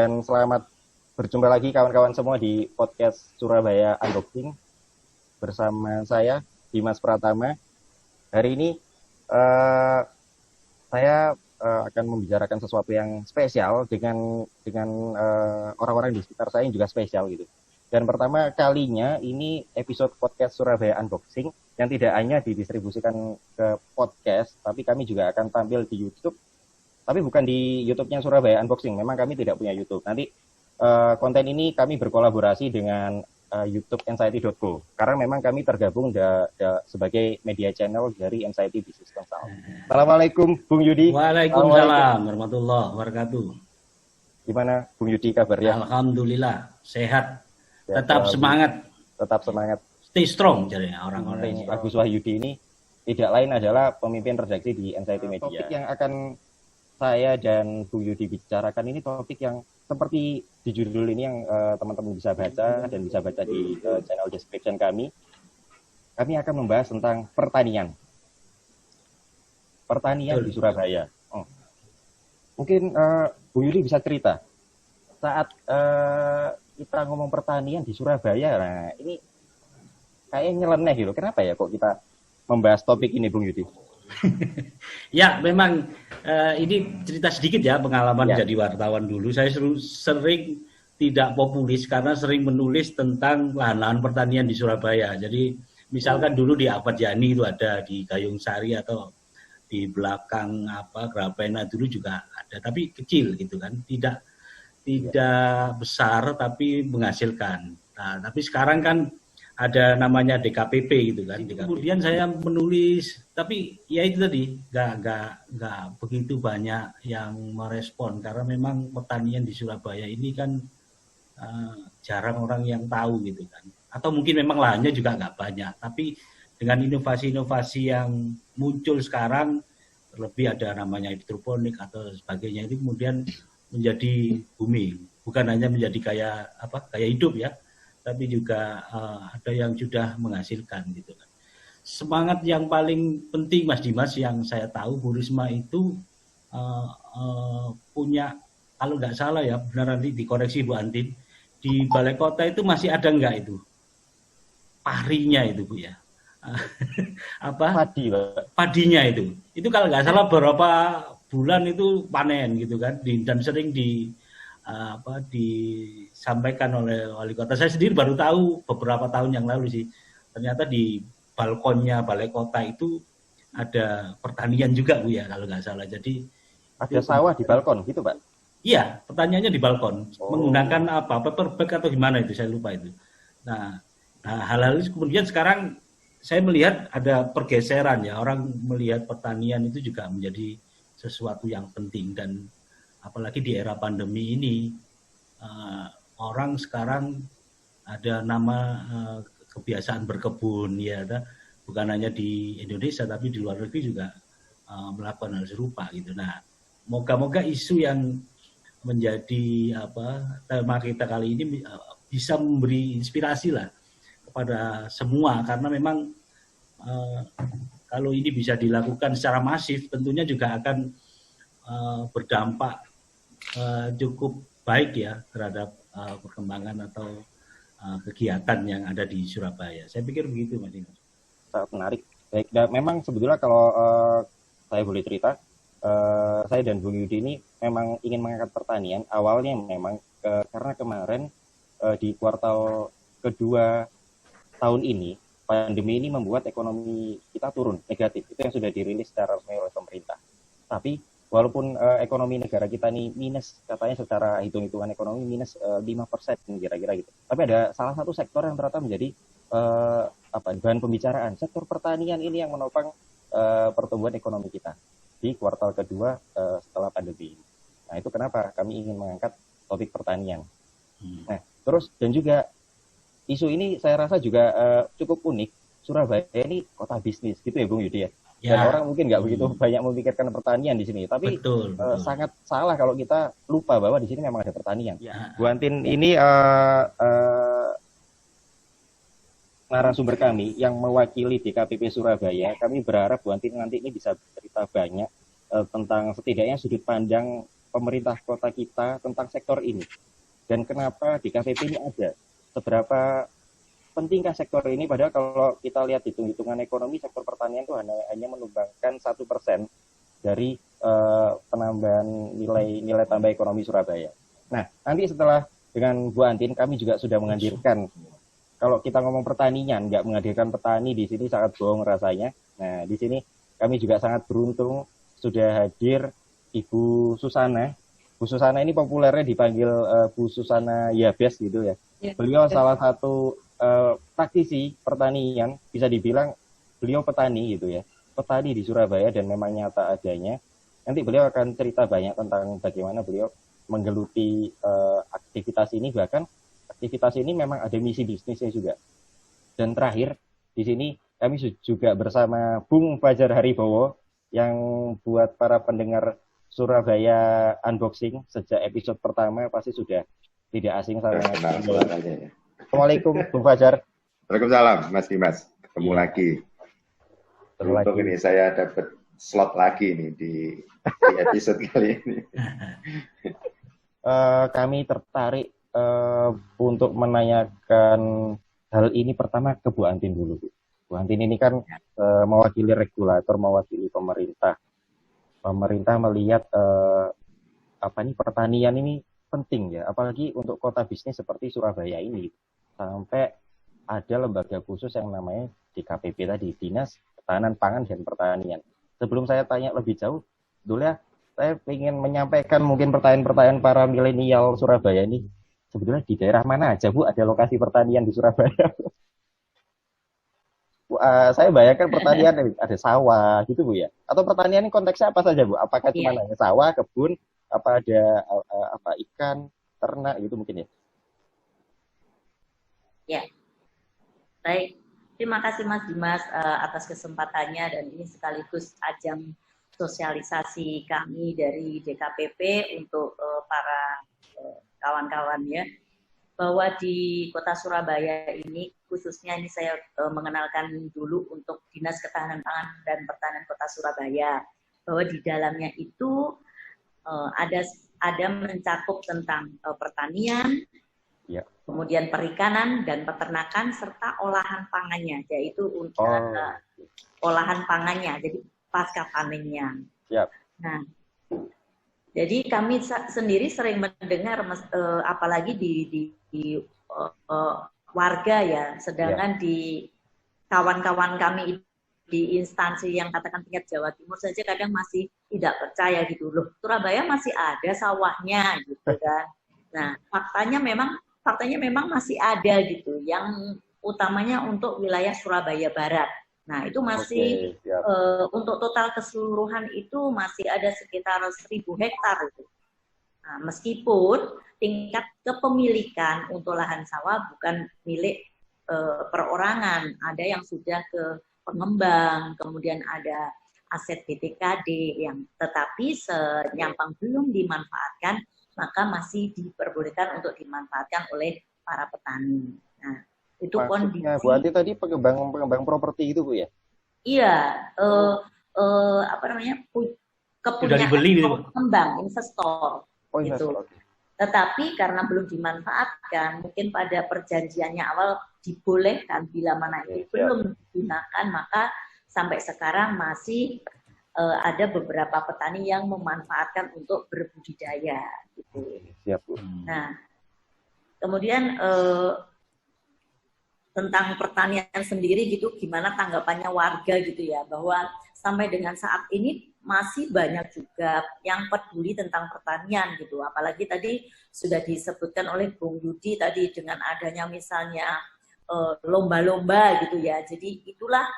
dan selamat berjumpa lagi kawan-kawan semua di podcast Surabaya Unboxing bersama saya Dimas Pratama. Hari ini saya akan membicarakan sesuatu yang spesial dengan orang-orang di sekitar saya yang juga spesial gitu. Dan pertama kalinya ini episode podcast Surabaya Unboxing yang tidak hanya didistribusikan ke podcast, tapi kami juga akan tampil di YouTube. Tapi bukan di YouTube-nya Surabaya Unboxing, memang kami tidak punya YouTube. Nanti konten ini kami berkolaborasi dengan YouTube Anxiety.co, karena memang kami tergabung sebagai media channel dari Anxiety Business Consult. Assalamualaikum Bung Yudi. Waalaikumsalam warahmatullahi wabarakatuh. Gimana Bung Yudi kabarnya? Alhamdulillah, sehat. Tetap semangat. Tetap semangat. Stay strong jadinya orang-orang. Agus Wahyudi ini tidak lain adalah pemimpin redaksi di Anxiety Media. Topik yang akan saya dan Bung Yudi bicarakan ini topik yang seperti di judul ini yang teman-teman bisa baca dan bisa baca di channel description kami. Kami akan membahas tentang pertanian. Pertanian di Surabaya. Mungkin Bung Yudi bisa cerita saat kita ngomong pertanian di Surabaya. Nah, ini kayaknya nyeleneh gitu. Kenapa ya kok kita membahas topik ini, Bung Yudi? Ya, memang ini cerita sedikit ya pengalaman jadi wartawan dulu. Saya sering tidak populis karena sering menulis tentang lahan-lahan pertanian di Surabaya. Jadi misalkan dulu di Ahmad Yani itu ada, di Gayung Sari atau di belakang Grapena dulu juga ada, tapi kecil gitu kan, tidak besar tapi menghasilkan. Nah, tapi sekarang kan ada namanya DKPP gitu kan. Kemudian saya menulis, tapi ya itu tadi nggak begitu banyak yang merespon karena memang pertanian di Surabaya ini kan jarang orang yang tahu gitu kan. Atau mungkin memang lahannya juga nggak banyak. Tapi dengan inovasi-inovasi yang muncul sekarang, terlebih ada namanya hidroponik atau sebagainya, itu kemudian menjadi booming. Bukan hanya menjadi kayak hidup ya, tapi juga ada yang sudah menghasilkan gitu kan. Semangat yang paling penting Mas Dimas yang saya tahu, Bu Risma itu punya, kalau nggak salah ya, benar nanti dikoreksi Bu Antin, di Balai Kota itu masih ada nggak itu parinya itu Bu ya? Padinya itu kalau nggak salah beberapa bulan itu panen gitu kan, dan sering disampaikan oleh wali kota. Saya sendiri baru tahu beberapa tahun yang lalu sih, ternyata di balkonnya Balai Kota itu ada pertanian juga Bu ya kalau nggak salah. Jadi ada sawah di balkon gitu Pak? Iya, pertaniannya di balkon. Menggunakan paper bag atau gimana itu, saya lupa itu. Nah hal-hal itu kemudian sekarang saya melihat ada pergeseran ya, orang melihat pertanian itu juga menjadi sesuatu yang penting, dan apalagi di era pandemi ini orang sekarang ada kebiasaan berkebun ya, bukan hanya di Indonesia tapi di luar negeri juga melakukan hal serupa gitu. Nah, moga-moga isu yang menjadi tema kita kali ini bisa memberi inspirasi lah kepada semua, karena memang kalau ini bisa dilakukan secara masif tentunya juga akan berdampak cukup baik ya terhadap perkembangan atau kegiatan yang ada di Surabaya. Saya pikir begitu Mas Dimas. Sangat menarik. Baik, dan memang sebetulnya kalau saya boleh cerita, saya dan Bung Yudi ini memang ingin mengangkat pertanian. Awalnya memang karena kemarin di kuartal kedua tahun ini, pandemi ini membuat ekonomi kita turun negatif. Itu yang sudah dirilis secara resmi oleh pemerintah. Tapi walaupun ekonomi negara kita ini minus, katanya secara hitung-hitungan ekonomi minus 5% kira-kira gitu. Tapi ada salah satu sektor yang ternyata menjadi bahan pembicaraan. Sektor pertanian ini yang menopang pertumbuhan ekonomi kita di kuartal kedua setelah pandemi. Nah, itu kenapa kami ingin mengangkat topik pertanian. Nah, terus dan juga isu ini saya rasa juga cukup unik. Surabaya ini kota bisnis gitu ya Bung Yudi ya. Dan orang mungkin nggak begitu banyak memikirkan pertanian di sini, tapi betul. Sangat salah kalau kita lupa bahwa di sini memang ada pertanian. Bu Antin ini narasumber kami yang mewakili DKPP Surabaya. Kami berharap Bu Antin nanti ini bisa bercerita banyak tentang setidaknya sudut pandang pemerintah kota kita tentang sektor ini dan kenapa DKPP ini ada, seberapa pentingkah sektor ini, padahal kalau kita lihat hitung-hitungan ekonomi sektor pertanian itu hanya menyumbangkan 1% dari penambahan nilai tambah ekonomi Surabaya. Nah, nanti setelah dengan Bu Antin kami juga sudah menghadirkan, kalau kita ngomong pertanian nggak menghadirkan petani di sini sangat bohong rasanya. Nah, di sini kami juga sangat beruntung sudah hadir Ibu Susana. Bu Susana ini populernya dipanggil Bu Susana Yabes gitu ya. Beliau salah satu praktisi pertanian, bisa dibilang beliau petani gitu ya, petani di Surabaya dan memang nyata adanya. Nanti beliau akan cerita banyak tentang bagaimana beliau menggeluti aktivitas ini, bahkan aktivitas ini memang ada misi bisnisnya juga. Dan terakhir di sini kami juga bersama Bung Fajar Haribowo yang buat para pendengar Surabaya Unboxing sejak episode pertama pasti sudah tidak asing sama ya. Assalamualaikum Bung Fajar. Waalaikumsalam Mas Dimas, ketemu lagi. Untuk ini saya dapat slot lagi nih di episode kali ini. Kami tertarik untuk menanyakan hal ini pertama ke Bu Antin dulu. Bu Antin ini kan mewakili regulator, mewakili pemerintah. Pemerintah melihat pertanian ini penting ya, apalagi untuk kota bisnis seperti Surabaya ini. Sampai ada lembaga khusus yang namanya DKPP tadi, Dinas Ketahanan Pangan dan Pertanian. Sebelum saya tanya lebih jauh, dulu ya, saya ingin menyampaikan mungkin pertanyaan-pertanyaan para milenial Surabaya ini. Sebetulnya di daerah mana aja Bu ada lokasi pertanian di Surabaya? Saya bayangkan pertanian ada sawah gitu Bu ya. Atau pertanian ini konteksnya apa saja Bu? Apakah cuma hanya sawah, kebun, apa ada ikan, ternak gitu mungkin ya? Ya, baik. Terima kasih Mas Dimas atas kesempatannya, dan ini sekaligus ajang sosialisasi kami dari DKPP untuk para kawan-kawan ya, bahwa di kota Surabaya ini khususnya ini saya mengenalkan dulu untuk Dinas Ketahanan Pangan dan Pertanian Kota Surabaya, bahwa di dalamnya itu ada mencakup tentang pertanian, kemudian perikanan dan peternakan serta olahan pangannya, yaitu olahan pangannya, jadi pasca panennya. Nah, jadi kami sendiri sering mendengar, apalagi di warga ya, sedangkan di kawan-kawan kami di instansi yang katakan tingkat Jawa Timur saja kadang masih tidak percaya gitu loh. Surabaya masih ada sawahnya gitu kan. Nah, faktanya memang masih ada gitu, yang utamanya untuk wilayah Surabaya Barat. Nah, itu masih untuk total keseluruhan itu masih ada sekitar 1.000 hektar gitu. Nah, meskipun tingkat kepemilikan untuk lahan sawah bukan milik perorangan, ada yang sudah ke pengembang, kemudian ada aset BTKD yang tetapi senyampang belum dimanfaatkan, maka masih diperbolehkan untuk dimanfaatkan oleh para petani. Nah, itu kondisi. Bu Anti tadi pengembang properti itu Bu ya? Iya, kepunyaan pengembang, investor. Oh, investor. Gitu. Tetapi karena belum dimanfaatkan, mungkin pada perjanjiannya awal dibolehkan, bila mana itu belum digunakan, maka sampai sekarang masih ada beberapa petani yang memanfaatkan untuk berbudidaya. Gitu. Siap, Bu. Nah, kemudian tentang pertanian sendiri gitu, gimana tanggapannya warga gitu ya, bahwa sampai dengan saat ini masih banyak juga yang peduli tentang pertanian gitu, apalagi tadi sudah disebutkan oleh Bung Yudi tadi dengan adanya misalnya lomba-lomba gitu ya, jadi itulah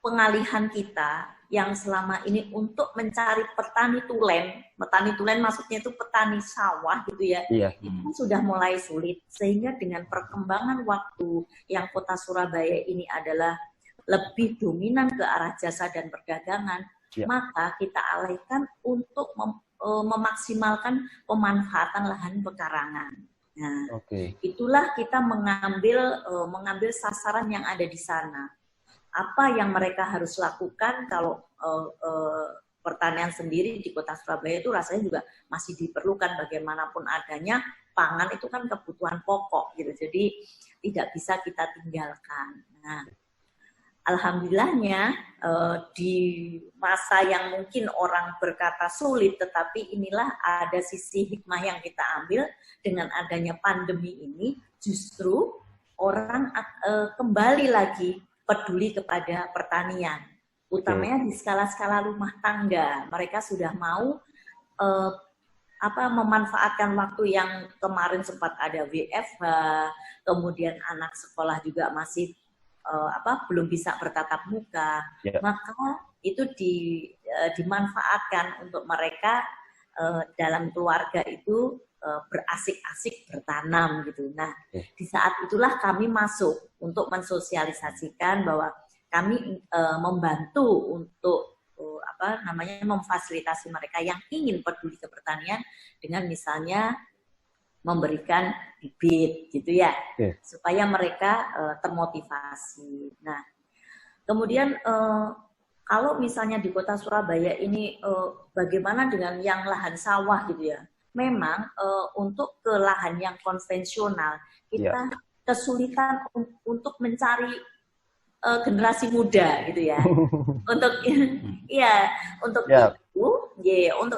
pengalihan kita yang selama ini untuk mencari petani tulen maksudnya itu petani sawah gitu ya, itu sudah mulai sulit, sehingga dengan perkembangan waktu yang kota Surabaya ini adalah lebih dominan ke arah jasa dan perdagangan, maka kita alihkan untuk memaksimalkan pemanfaatan lahan pekarangan. Nah, itulah kita mengambil sasaran yang ada di sana. Apa yang mereka harus lakukan kalau pertanian sendiri di Kota Surabaya itu rasanya juga masih diperlukan, bagaimanapun adanya pangan itu kan kebutuhan pokok gitu. Jadi tidak bisa kita tinggalkan. Nah, alhamdulillahnya di masa yang mungkin orang berkata sulit, tetapi inilah ada sisi hikmah yang kita ambil dengan adanya pandemi ini, justru orang kembali lagi peduli kepada pertanian, utamanya di skala-skala rumah tangga. Mereka sudah mau memanfaatkan waktu yang kemarin sempat ada WFH, kemudian anak sekolah juga masih belum bisa bertatap muka, maka itu dimanfaatkan untuk mereka dalam keluarga itu berasik-asik bertanam gitu. Nah, di saat itulah kami masuk untuk mensosialisasikan bahwa kami membantu untuk memfasilitasi mereka yang ingin peduli ke pertanian dengan misalnya memberikan bibit gitu ya, supaya mereka termotivasi. Nah, kemudian kalau misalnya di Kota Surabaya ini bagaimana dengan yang lahan sawah gitu ya? Memang untuk ke lahan yang konvensional kita kesulitan untuk mencari generasi muda gitu ya. Untuk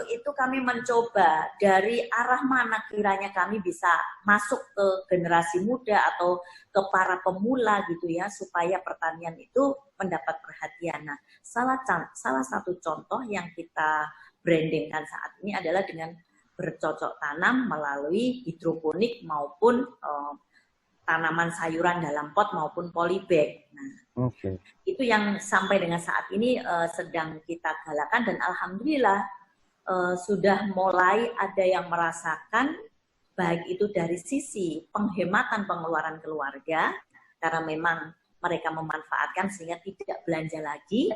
itu kami mencoba dari arah mana kiranya kami bisa masuk ke generasi muda atau ke para pemula gitu ya, supaya pertanian itu mendapat perhatian. Nah, salah satu contoh yang kita brandingkan saat ini adalah dengan bercocok tanam melalui hidroponik maupun tanaman sayuran dalam pot maupun polybag. Nah, itu yang sampai dengan saat ini sedang kita galakan, dan alhamdulillah sudah mulai ada yang merasakan, baik itu dari sisi penghematan pengeluaran keluarga, karena memang mereka memanfaatkan sehingga tidak belanja lagi.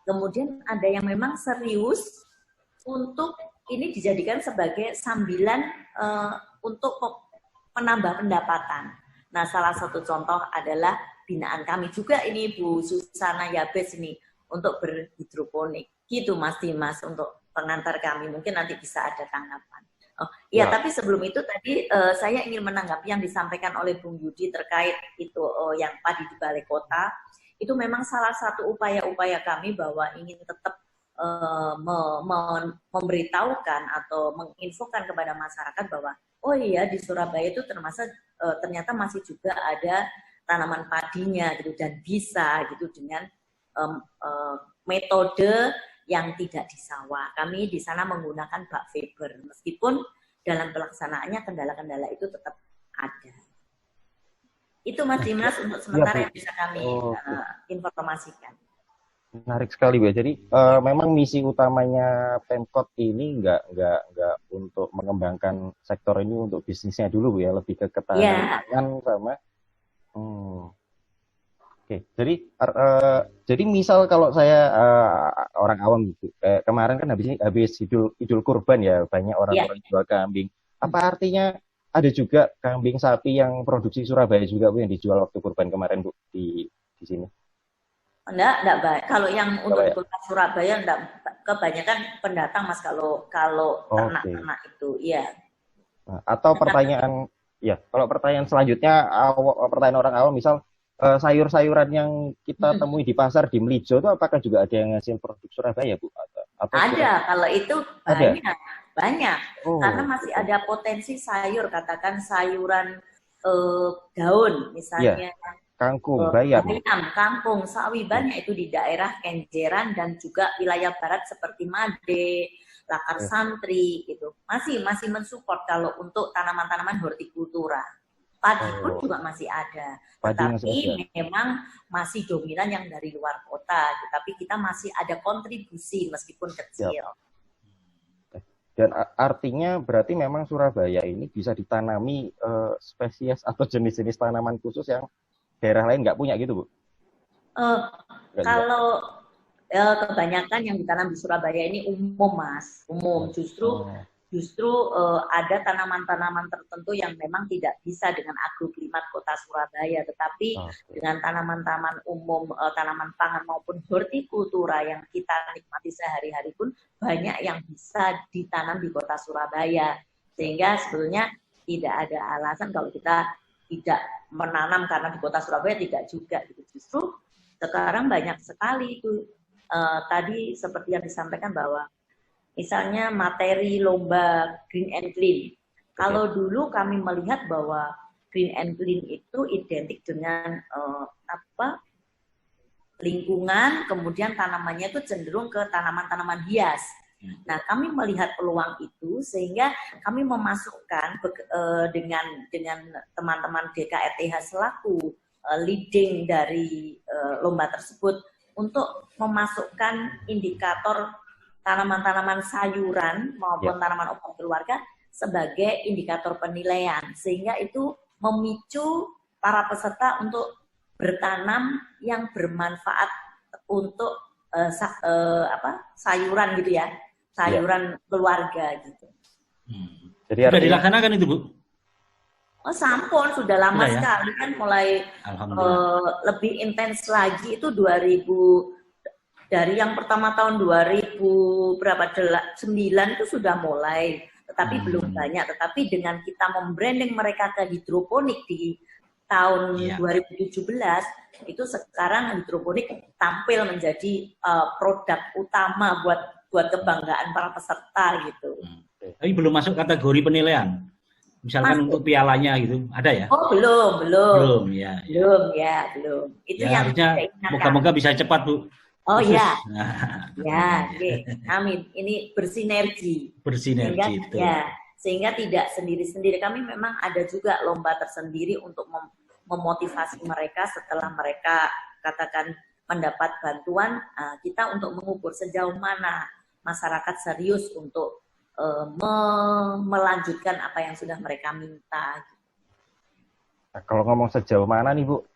Kemudian ada yang memang serius untuk ini dijadikan sebagai sambilan untuk menambah pendapatan. Nah, salah satu contoh adalah binaan kami juga ini Bu Susana Yabes ini untuk berhidroponik. Gitu Mas Dimas untuk pengantar kami. Mungkin nanti bisa ada tanggapan. Tapi sebelum itu tadi saya ingin menanggapi yang disampaikan oleh Bung Yudi terkait itu yang padi di balai kota. Itu memang salah satu upaya-upaya kami bahwa ingin tetap memberitahukan atau menginfokan kepada masyarakat bahwa oh iya di Surabaya itu ternyata masih juga ada tanaman padinya gitu, dan bisa gitu dengan metode yang tidak di sawah. Kami di sana menggunakan bak fiber, meskipun dalam pelaksanaannya kendala-kendala itu tetap ada. Itu Mas Dimas untuk sementara yang bisa kami informasikan. Menarik sekali Bu. Jadi memang misi utamanya Pemkot ini nggak untuk mengembangkan sektor ini untuk bisnisnya dulu Bu ya, lebih ke ketahanan pangan sama. Jadi misal kalau saya orang awam gitu, kemarin kan habis Idul Kurban ya, banyak orang-orang jual kambing. Apa artinya ada juga kambing sapi yang produksi Surabaya juga Bu yang dijual waktu kurban kemarin Bu di sini? Enggak baik. Kalau yang untuk Kota Surabaya enggak, kebanyakan pendatang Mas kalau ternak-ternak itu, iya. Nah, atau pertanyaan kalau pertanyaan selanjutnya pertanyaan orang awam, misal sayur-sayuran yang kita temui di pasar di Melijo itu apakah juga ada yang hasil produk Surabaya Bu? Atau ada, kalau itu banyak. Karena masih ada potensi sayur, katakan sayuran daun misalnya. Kangkung, bayam, kangkung, sawi, banyak itu di daerah Kenjeran dan juga wilayah barat seperti Made, Lakar Santri gitu. Masih mensupport kalau untuk tanaman-tanaman hortikultura. Padi pun juga masih ada. Tetapi memang masih dominan yang dari luar kota, tapi kita masih ada kontribusi meskipun kecil. Dan artinya berarti memang Surabaya ini bisa ditanami spesies atau jenis-jenis tanaman khusus yang daerah lain nggak punya gitu Bu? Kalau kebanyakan yang ditanam di Surabaya ini umum Mas, umum. Justru justru ada tanaman-tanaman tertentu yang memang tidak bisa dengan agroklimat kota Surabaya, tetapi dengan tanaman-tanaman umum, tanaman pangan maupun hortikultura yang kita nikmati sehari-hari pun banyak yang bisa ditanam di kota Surabaya. Sehingga sebetulnya tidak ada alasan kalau kita tidak menanam karena di kota Surabaya tidak juga. Justru sekarang banyak sekali itu tadi seperti yang disampaikan bahwa misalnya materi lomba Green and Clean. Kalau dulu kami melihat bahwa Green and Clean itu identik dengan lingkungan, kemudian tanamannya itu cenderung ke tanaman-tanaman hias. Nah, kami melihat peluang itu sehingga kami memasukkan dengan teman-teman GKRTH selaku leading dari lomba tersebut untuk memasukkan indikator tanaman-tanaman sayuran maupun tanaman obat keluarga sebagai indikator penilaian, sehingga itu memicu para peserta untuk bertanam yang bermanfaat untuk sayuran gitu ya, sayuran keluarga gitu. Jadi sudah dilaksanakan itu, Bu? Oh, sampun sudah lama sekali kan, mulai lebih intens lagi itu 2000. Dari yang pertama tahun 2009 itu sudah mulai, tetapi belum banyak. Tetapi dengan kita membranding mereka ke hidroponik di tahun 2017, itu sekarang hidroponik tampil menjadi produk utama buat kebanggaan para peserta gitu. Tapi belum masuk kategori penilaian. Misalkan untuk pialanya gitu, ada ya? Oh, belum. Belum, ya. Belum. Itu yang harusnya moga-moga bisa cepat, Bu. Oh ya, amin. Ini bersinergi. Sehingga tidak sendiri-sendiri. Kami memang ada juga lomba tersendiri untuk memotivasi mereka setelah mereka katakan mendapat bantuan, kita untuk mengukur sejauh mana masyarakat serius untuk melanjutkan apa yang sudah mereka minta. Nah, kalau ngomong sejauh mana nih, Bu?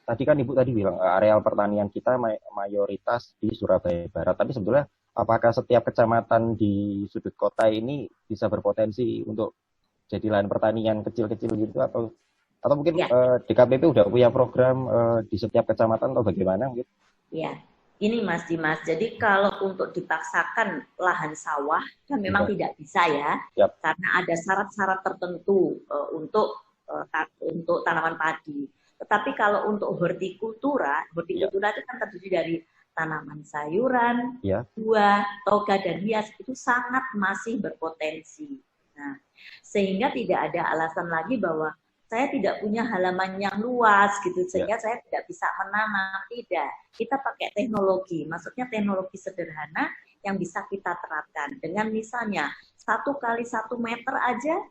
Tadi kan Ibu tadi bilang areal pertanian kita mayoritas di Surabaya Barat. Tapi sebetulnya apakah setiap kecamatan di sudut kota ini bisa berpotensi untuk jadi lahan pertanian kecil-kecil gitu, atau mungkin DKPP udah punya program di setiap kecamatan atau bagaimana gitu? Iya, ini Mas Dimas. Jadi kalau untuk dipaksakan lahan sawah kan memang tidak bisa ya, karena ada syarat-syarat tertentu untuk tanaman padi. Tetapi kalau untuk hortikultura itu kan terdiri dari tanaman sayuran, buah, toga, dan hias, itu sangat masih berpotensi. Nah, sehingga tidak ada alasan lagi bahwa saya tidak punya halaman yang luas gitu, sehingga saya tidak bisa menanam. Tidak, kita pakai teknologi, maksudnya teknologi sederhana yang bisa kita terapkan. Dengan misalnya 1 kali 1 meter aja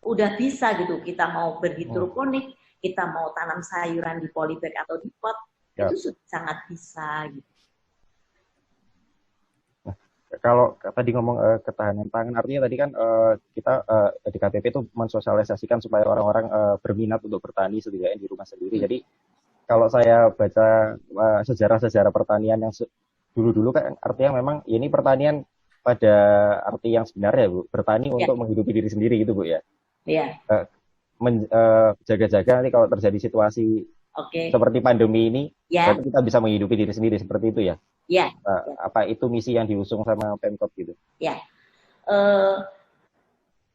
udah bisa gitu, kita mau berhidroponik, kita mau tanam sayuran di polybag atau di pot, itu sangat bisa gitu. Nah, kalau tadi ngomong ketahanan pangan, artinya tadi kan kita di KPP itu mensosialisasikan supaya orang-orang berminat untuk bertani setidaknya di rumah sendiri. Jadi kalau saya baca sejarah-sejarah pertanian yang dulu-dulu kan artinya memang ini pertanian pada arti yang sebenarnya, Bu, bertani untuk menghidupi diri sendiri gitu, Bu ya. Iya. Jaga-jaga nanti kalau terjadi situasi seperti pandemi ini, berarti kita bisa menghidupi diri sendiri, seperti itu ya? Iya. Apa itu misi yang diusung sama Pemkot gitu? Ya,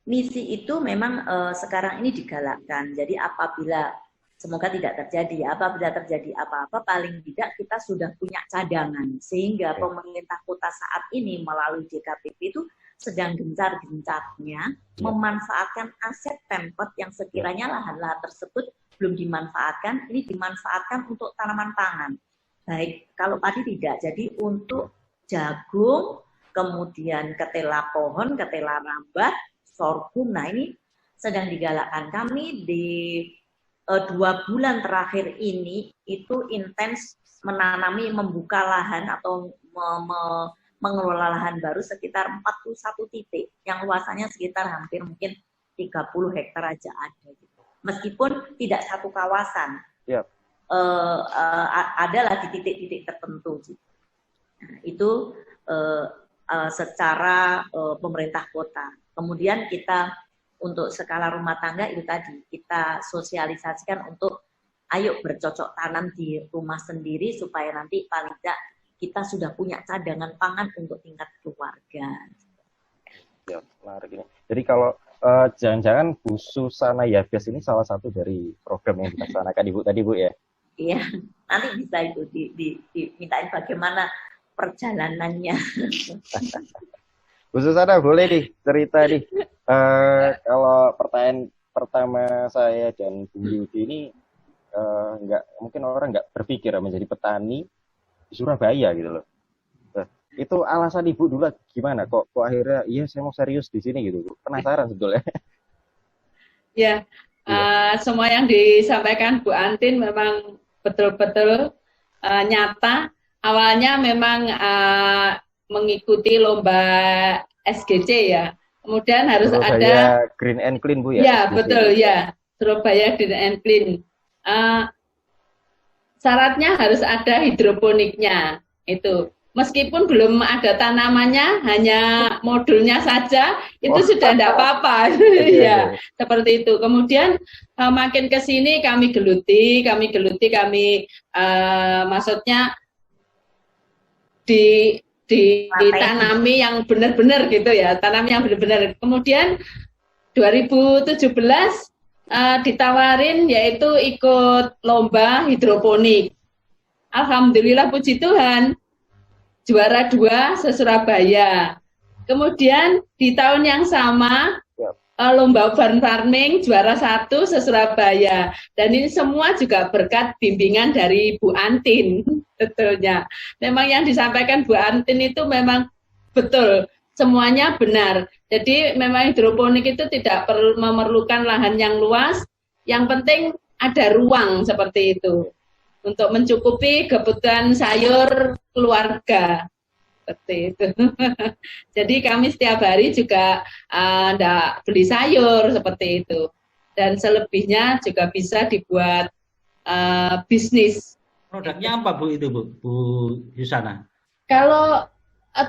misi itu memang sekarang ini digalakkan. Jadi apabila semoga tidak terjadi, apabila terjadi apa-apa, paling tidak kita sudah punya cadangan, sehingga pemerintah kota saat ini melalui DKPP itu sedang gencar-gencarnya memanfaatkan aset Pemkot yang sekiranya lahan-lahan tersebut belum dimanfaatkan, ini dimanfaatkan untuk tanaman pangan. Baik, kalau padi tidak, jadi untuk jagung, kemudian ketela pohon, ketela rambat, sorghum. Nah, ini sedang digalakkan. Kami di 2 bulan terakhir ini itu intens menanami, membuka lahan atau mengelola lahan baru sekitar 41 titik yang luasannya sekitar hampir mungkin 30 hektar aja ada gitu. Meskipun tidak satu kawasan, adalah di titik-titik tertentu gitu. Nah, itu secara pemerintah kota. Kemudian kita untuk skala rumah tangga itu tadi kita sosialisasikan untuk ayo bercocok tanam di rumah sendiri supaya nanti paling tidak kita sudah punya cadangan pangan untuk tingkat keluarga. Ya, menarik ini. Jadi kalau jangan-jangan Bu Susana Yabes ini salah satu dari program yang dilaksanakan Ibu tadi, Bu, ya? Iya, nanti bisa itu dimintain bagaimana perjalanannya. Bu Susana, boleh nih cerita nih. Kalau pertanyaan pertama saya dan Bu Yudi ini mungkin orang nggak berpikir menjadi petani di Surabaya gitu loh. Itu alasan Ibu dulu gimana? Kok akhirnya iya saya mau serius di sini gitu, Bu? Penasaran sebetulnya. Ya, semua yang disampaikan Bu Antin memang betul-betul nyata. Awalnya memang mengikuti lomba SGC ya. Kemudian harus ada Green and Clean, Bu, ya? Ya, betul ya. Surabaya Green and Clean. Syaratnya harus ada hidroponiknya. Itu. Meskipun belum ada tanamannya, hanya modulnya saja, itu sudah tidak apa-apa. Ya, seperti itu. Kemudian makin ke sini kami geluti, maksudnya ditanami yang benar-benar gitu ya, tanam yang benar-benar. Kemudian 2017 ditawarin yaitu ikut lomba hidroponik. Alhamdulillah puji Tuhan. Juara 2 se-Surabaya. Kemudian di tahun yang sama lomba barn farming juara 1 se-Surabaya. Dan ini semua juga berkat bimbingan dari Bu Antin. Betulnya. Memang yang disampaikan Bu Antin itu memang betul. Semuanya benar. Jadi memang hidroponik itu tidak perlu memerlukan lahan yang luas. Yang penting ada ruang seperti itu. Untuk mencukupi kebutuhan sayur keluarga, seperti itu. Jadi kami setiap hari juga beli sayur seperti itu, dan selebihnya juga bisa dibuat bisnis. Produknya apa, Bu, itu, Bu Yusana? Kalau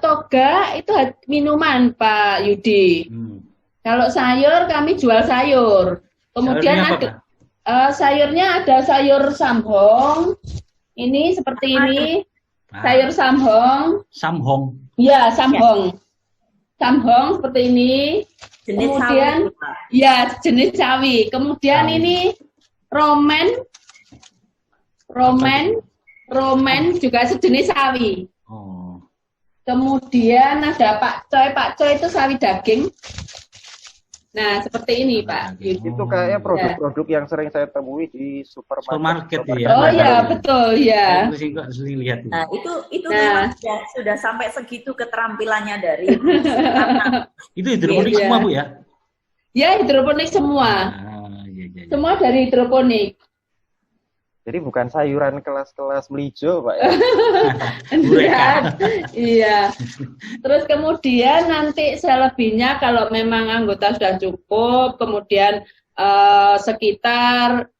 toga itu minuman, Pak Yudi. Kalau sayur kami jual sayur. Kemudian ada sayurnya ada sayur samhong, ini seperti ini, sayur samhong. Samhong? Ya, samhong. Samhong seperti ini. Jenis kemudian, sawi. Ya, jenis sawi. Kemudian ini romen juga sejenis sawi. Kemudian ada pakcoy itu sawi daging. Nah, seperti ini, Pak. Itu kayaknya produk-produk yang sering saya temui di supermarket ya. Oh ya, betul ya. Lihat. Nah, itu memang sudah sampai segitu keterampilannya dari Itu hidroponik semua, Bu, ya? Ya, hidroponik semua. Iya. Semua dari hidroponik. Jadi bukan sayuran kelas-kelas melijo, Pak, ya? Iya. Terus kemudian nanti selebihnya kalau memang anggota sudah cukup, kemudian sekitar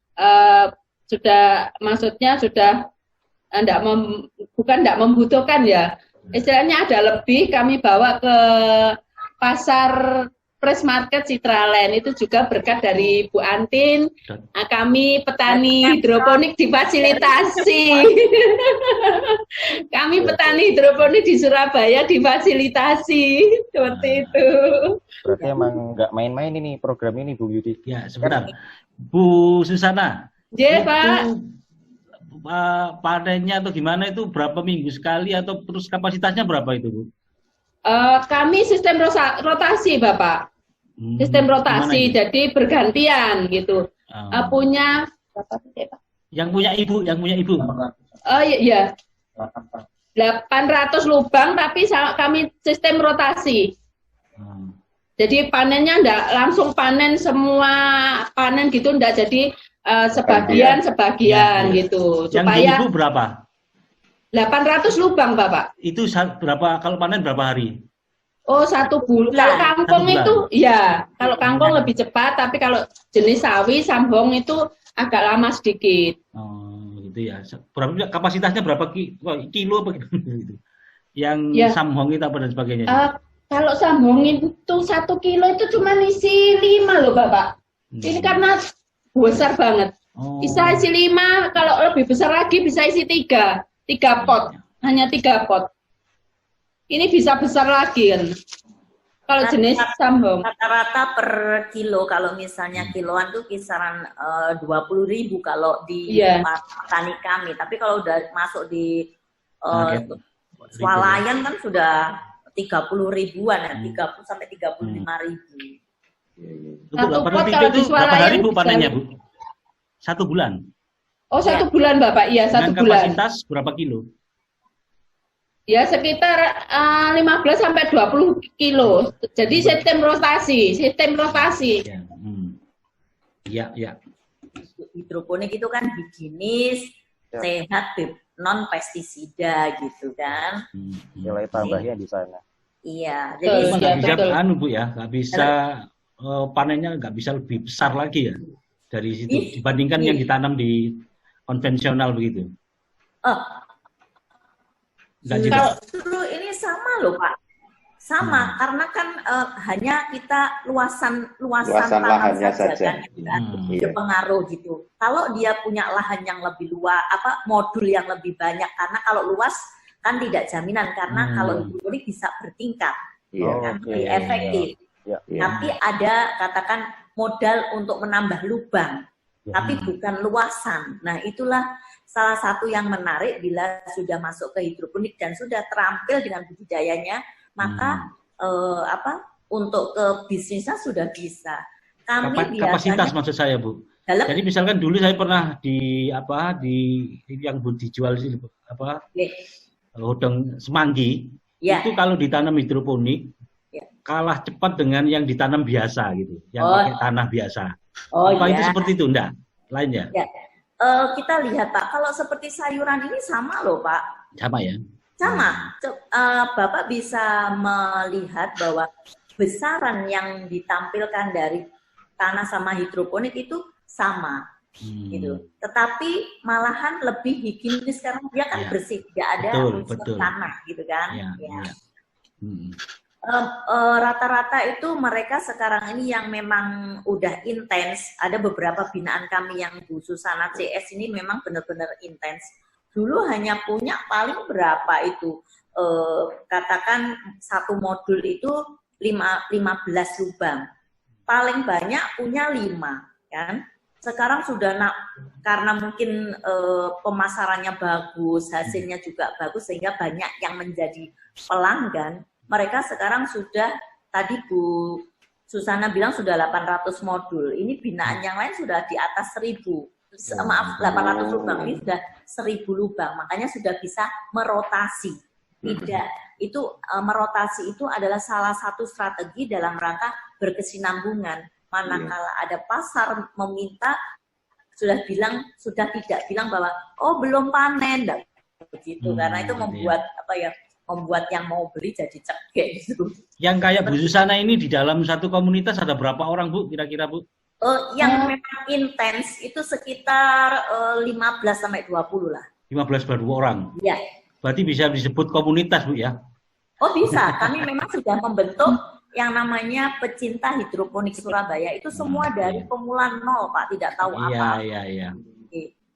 sudah, maksudnya sudah bukan tidak membutuhkan ya. Istilahnya ada lebih, kami bawa ke pasar Fresh Market Citraland, itu juga berkat dari Bu Antin. Kami petani hidroponik difasilitasi. Kami petani hidroponik di Surabaya difasilitasi, seperti itu. Berarti emang nggak main-main ini program ini, Bu Yudi. Ya, sebentar. Bu Susana. Ya, Pak. Panennya atau gimana itu berapa minggu sekali atau terus kapasitasnya berapa itu, Bu? Kami sistem rotasi, Bapak. Sistem rotasi, jadi bergantian gitu. Punya yang punya ibu. Oh iya. 800 lubang, tapi kami sistem rotasi. Jadi panennya enggak langsung panen semua panen gitu, enggak, jadi sebagian gitu. Yang supaya ibu berapa? 800 lubang, Bapak. Itu berapa, kalau panen berapa hari? Oh, 1 bulan. Kalau kangkung itu, ya, kalau kangkung lebih cepat, tapi kalau jenis sawi, samhong itu agak lama sedikit. Oh, gitu ya. Berapa kapasitasnya, berapa kilo apa gitu? yang Ya. samhong itu apa dan sebagainya? Kalau sambung itu 1 kilo itu cuma isi 5 loh Bapak. Ini karena besar banget. Oh. Bisa isi 5, kalau lebih besar lagi bisa isi 3 pot. Hanya 3 pot. Ini bisa besar lagi kan. Kalau jenis sambung. Rata-rata per kilo, kalau misalnya kiloan tuh kisaran 20.000 kalau di petani kami. Tapi kalau udah masuk di swalayan kan sudah 30 ribuan ya, 30 sampai 35.000. Bu, 8 itu berapa hari Bu panennya Bu? 1 bulan. Oh, 1 bulan Bapak, iya 1 bulan. Dengan kapasitas berapa kilo? Ya sekitar 15 sampai 20 kilo. Jadi sistem rotasi. Ya. Hidroponik itu kan higienis, sehat, non pestisida gitu kan. Nilai tambahnya di sana. Iya, jadi nggak bisa Bu ya, nggak bisa panennya nggak bisa lebih besar lagi ya dari situ dibandingkan yang ditanam di konvensional begitu. Justru ini sama loh Pak, sama karena kan hanya kita luasan lahannya saja kan berpengaruh gitu. Kalau dia punya lahan yang lebih luas, modul yang lebih banyak, karena kalau luas kan tidak jaminan, karena kalau hidroponik bisa bertingkat, kan lebih efektif. Tapi ada katakan modal untuk menambah lubang, tapi bukan luasan. Nah itulah salah satu yang menarik bila sudah masuk ke hidroponik dan sudah terampil dengan budidayanya, maka untuk ke bisnisnya sudah bisa. Kami kapasitas maksud saya Bu. Jadi misalkan dulu saya pernah di yang dijual sih udang semanggi itu kalau ditanam hidroponik kalah cepat dengan yang ditanam biasa gitu, yang pakai tanah biasa. Itu seperti itu enggak? Lain ya? Kita lihat Pak, kalau seperti sayuran ini sama loh Pak. Sama ya? Sama. Bapak bisa melihat bahwa besaran yang ditampilkan dari tanah sama hidroponik itu sama. Gitu. Tetapi malahan lebih higienis karena dia kan bersih, tidak ada unsur tanah gitu kan. Rata-rata itu mereka sekarang ini yang memang udah intens. Ada beberapa binaan kami yang Bu Susana CS ini memang benar-benar intens. Dulu hanya punya paling berapa itu, katakan satu modul itu 15 lubang, paling banyak punya 5 kan. Sekarang sudah karena mungkin pemasarannya bagus, hasilnya juga bagus, sehingga banyak yang menjadi pelanggan. Mereka sekarang sudah, tadi Bu Susana bilang sudah 800 modul. Ini binaan yang lain sudah di atas 1000. 800 lubang, ini sudah 1000 lubang. Makanya sudah bisa merotasi. Itu merotasi itu adalah salah satu strategi dalam rangka berkesinambungan. Manakala ada pasar meminta, sudah tidak bilang bahwa belum panen, enggak begitu, karena itu membuat membuat yang mau beli jadi cekek gitu. Yang kayak Bu Susana ini di dalam satu komunitas ada berapa orang Bu kira-kira Bu? Yang memang intens itu sekitar 15 sampai 20 lah. 15-20 orang. Iya. Berarti bisa disebut komunitas Bu ya? Oh bisa, kami memang sudah membentuk yang namanya pecinta hidroponik Surabaya. Itu semua dari pemula nol Pak, tidak tahu apa. Iya.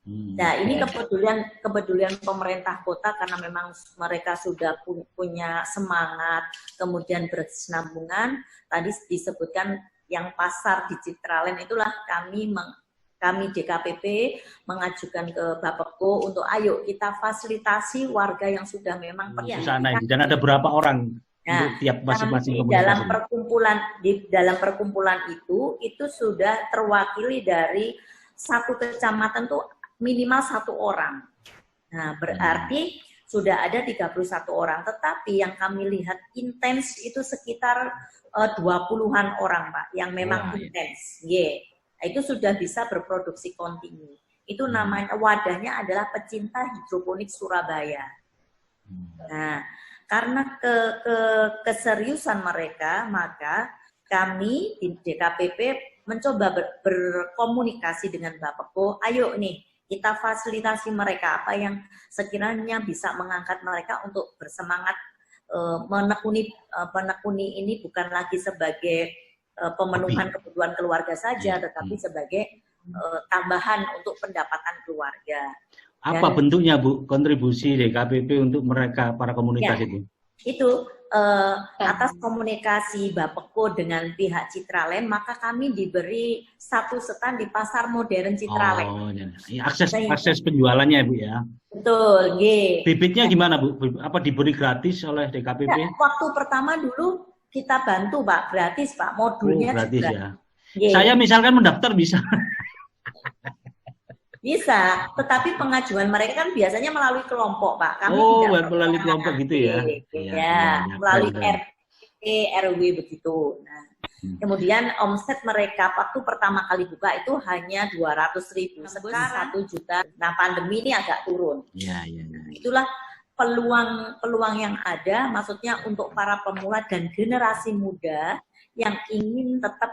Nah ini kepedulian pemerintah kota, karena memang mereka sudah punya semangat, kemudian berkesinambungan. Tadi disebutkan yang pasar di Citraland, itulah kami DKPP mengajukan ke Bapeko untuk ayo kita fasilitasi warga yang sudah memang sana. Dan ada berapa orang? Nah, tiap masing-masing di dalam perkumpulan itu sudah terwakili dari satu kecamatan tuh minimal 1 orang. Nah, berarti sudah ada 31 orang. Tetapi yang kami lihat intens itu sekitar 20-an orang, Pak, yang memang intens. Itu sudah bisa berproduksi kontinu. Itu namanya, wadahnya adalah pecinta hidroponik Surabaya. Nah, karena keseriusan mereka, maka kami di DKPP mencoba berkomunikasi dengan Bapeko. Ayo nih, kita fasilitasi mereka apa yang sekiranya bisa mengangkat mereka untuk bersemangat menekuni ini bukan lagi sebagai pemenuhan kebutuhan keluarga saja, tetapi sebagai tambahan untuk pendapatan keluarga. Apa bentuknya Bu kontribusi DKPP untuk mereka para komunitas itu? Itu atas komunikasi Bapeko dengan pihak Citraland, maka kami diberi satu stand di pasar modern Citraland. Oh, ya. Akses penjualannya Bu ya. Betul, bibitnya gimana Bu? Apa diberi gratis oleh DKPP? Ya, waktu pertama dulu kita bantu Pak, gratis Pak, modulnya gratis juga. Ya. Saya misalkan mendaftar bisa. Bisa, tetapi pengajuan mereka kan biasanya melalui kelompok, Pak. Kami tidak melalui kelompok gitu ya? Ya, melalui RT, RW begitu. Nah, kemudian omset mereka waktu pertama kali buka itu hanya 200.000, sekarang 1 juta. Nah, pandemi ini agak turun. Ya. Itulah peluang yang ada, maksudnya untuk para pemula dan generasi muda yang ingin tetap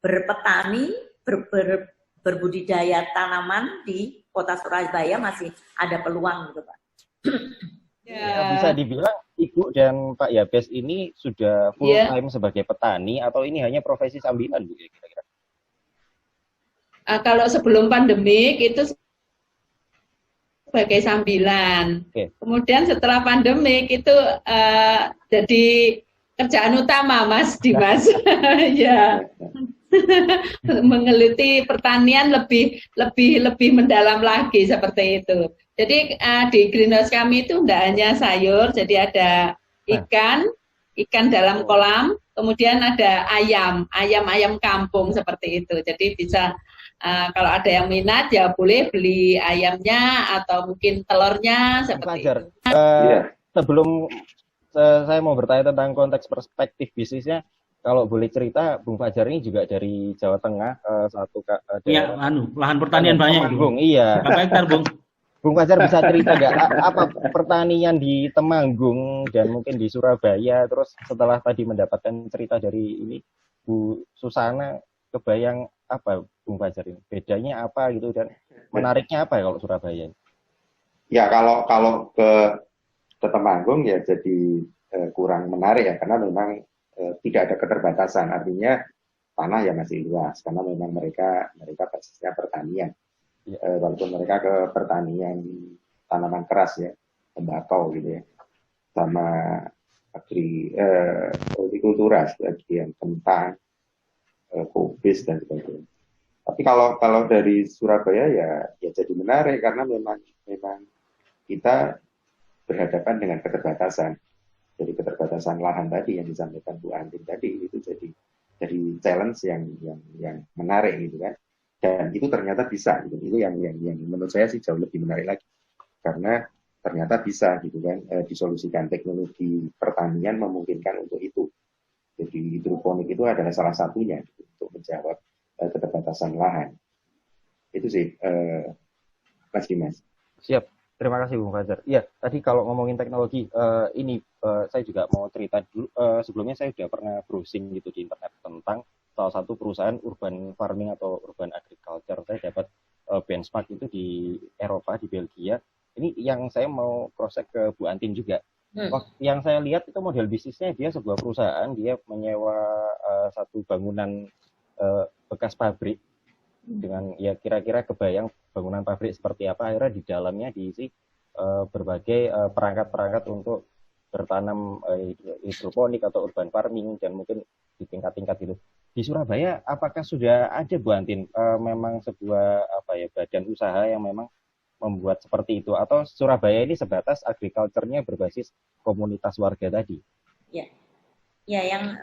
berpetani, berbudidaya tanaman di Kota Surabaya masih ada peluang gitu Pak. Ya, bisa dibilang Ibu dan Pak Yabes ini sudah full time sebagai petani atau ini hanya profesi sambilan Bu kira-kira? Kalau sebelum pandemik itu sebagai sambilan. Kemudian setelah pandemik itu jadi kerjaan utama Mas Dimas. Ya. Menggeluti pertanian lebih mendalam lagi seperti itu. Jadi di greenhouse kami itu tidak hanya sayur, jadi ada ikan dalam kolam, kemudian ada ayam kampung seperti itu. Jadi bisa kalau ada yang minat ya boleh beli ayamnya atau mungkin telurnya seperti itu. Sebelum saya mau bertanya tentang konteks perspektif bisnisnya. Kalau boleh cerita, Bung Fajar ini juga dari Jawa Tengah, ya, lahan pertanian banyak itu. Bung, iya. Berapa hektar, Bung? Bung Fajar bisa cerita nggak apa pertanian di Temanggung dan mungkin di Surabaya, terus setelah tadi mendapatkan cerita dari ini Bu Susana, kebayang apa Bung Fajar ini? Bedanya apa gitu dan menariknya apa kalau Surabaya? Ya kalau ke Temanggung ya jadi kurang menarik ya karena memang tidak ada keterbatasan, artinya tanah ya masih luas karena memang mereka basisnya pertanian, walaupun mereka ke pertanian tanaman keras ya, tembakau gitu ya, sama hortikultura sebagian kentang, kubis dan sebagainya. Tapi kalau dari Surabaya ya jadi menarik karena memang kita berhadapan dengan keterbatasan. Jadi keterbatasan lahan tadi yang disampaikan Bu Antin tadi itu jadi challenge yang menarik gitu kan, dan itu ternyata bisa gitu. Itu yang menurut saya sih jauh lebih menarik lagi karena ternyata bisa gitu kan, disolusikan teknologi pertanian memungkinkan untuk itu. Jadi hidroponik itu adalah salah satunya gitu, untuk menjawab keterbatasan lahan. Itu sih Mas Dimas. Siap. Terima kasih Bung Fajar. Iya, tadi kalau ngomongin teknologi, saya juga mau cerita dulu. Sebelumnya saya sudah pernah browsing gitu di internet tentang salah satu perusahaan urban farming atau urban agriculture. Saya dapat benchmark itu di Eropa, di Belgia. Ini yang saya mau cross check ke Bu Antin juga. Yang saya lihat itu model bisnisnya dia sebuah perusahaan, dia menyewa satu bangunan bekas pabrik. Dengan ya kira-kira kebayang bangunan pabrik seperti apa, akhirnya di dalamnya diisi berbagai perangkat-perangkat untuk bertanam hidroponik atau urban farming dan mungkin di tingkat-tingkat itu. Di Surabaya apakah sudah ada Bu Antin memang sebuah badan usaha yang memang membuat seperti itu atau Surabaya ini sebatas agriculture-nya berbasis komunitas warga tadi? Ya, yang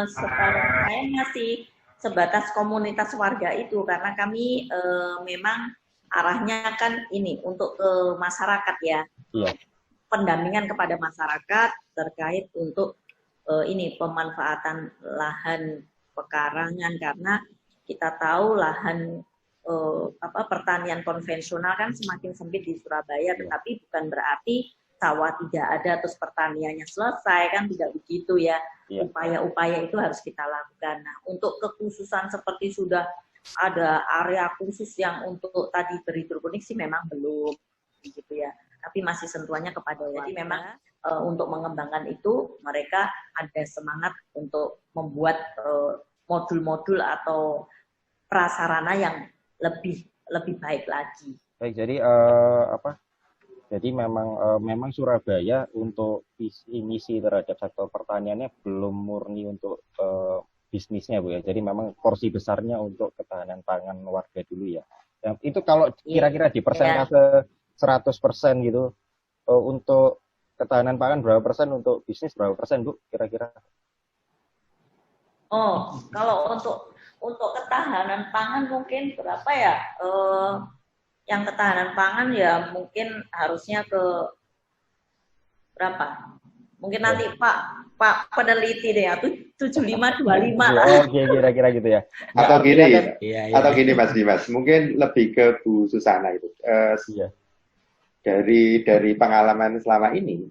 sekarang saya masih sebatas komunitas warga itu karena kami memang arahnya kan ini untuk ke masyarakat ya. Iya. Pendampingan kepada masyarakat terkait untuk ini pemanfaatan lahan pekarangan karena kita tahu lahan pertanian konvensional kan semakin sempit di Surabaya, tetapi bukan berarti sawah tidak ada terus pertaniannya selesai, kan tidak begitu ya. Upaya-upaya itu harus kita lakukan. Nah, untuk kekhususan seperti sudah ada area khusus yang untuk tadi berhidroponik sih memang belum gitu ya. Tapi masih sentuhannya kepada jadi memang untuk mengembangkan itu mereka ada semangat untuk membuat modul-modul atau prasarana yang lebih baik lagi. Baik, jadi Jadi memang Surabaya untuk visi misi terhadap sektor pertaniannya belum murni untuk bisnisnya, Bu ya. Jadi memang porsi besarnya untuk ketahanan pangan warga dulu ya. Itu kalau kira-kira di persentase 100% gitu, untuk ketahanan pangan berapa persen, untuk bisnis berapa persen, Bu, kira-kira? Oh, kalau untuk ketahanan pangan mungkin berapa ya? Yang ketahanan pangan ya mungkin harusnya ke berapa? Mungkin nanti Pak peneliti deh ya, 7525 lah. Oh, kira-kira gitu ya. Atau gini, atau gini Mas Dimas, mungkin lebih ke Bu Susana itu. Iya. Dari pengalaman selama ini,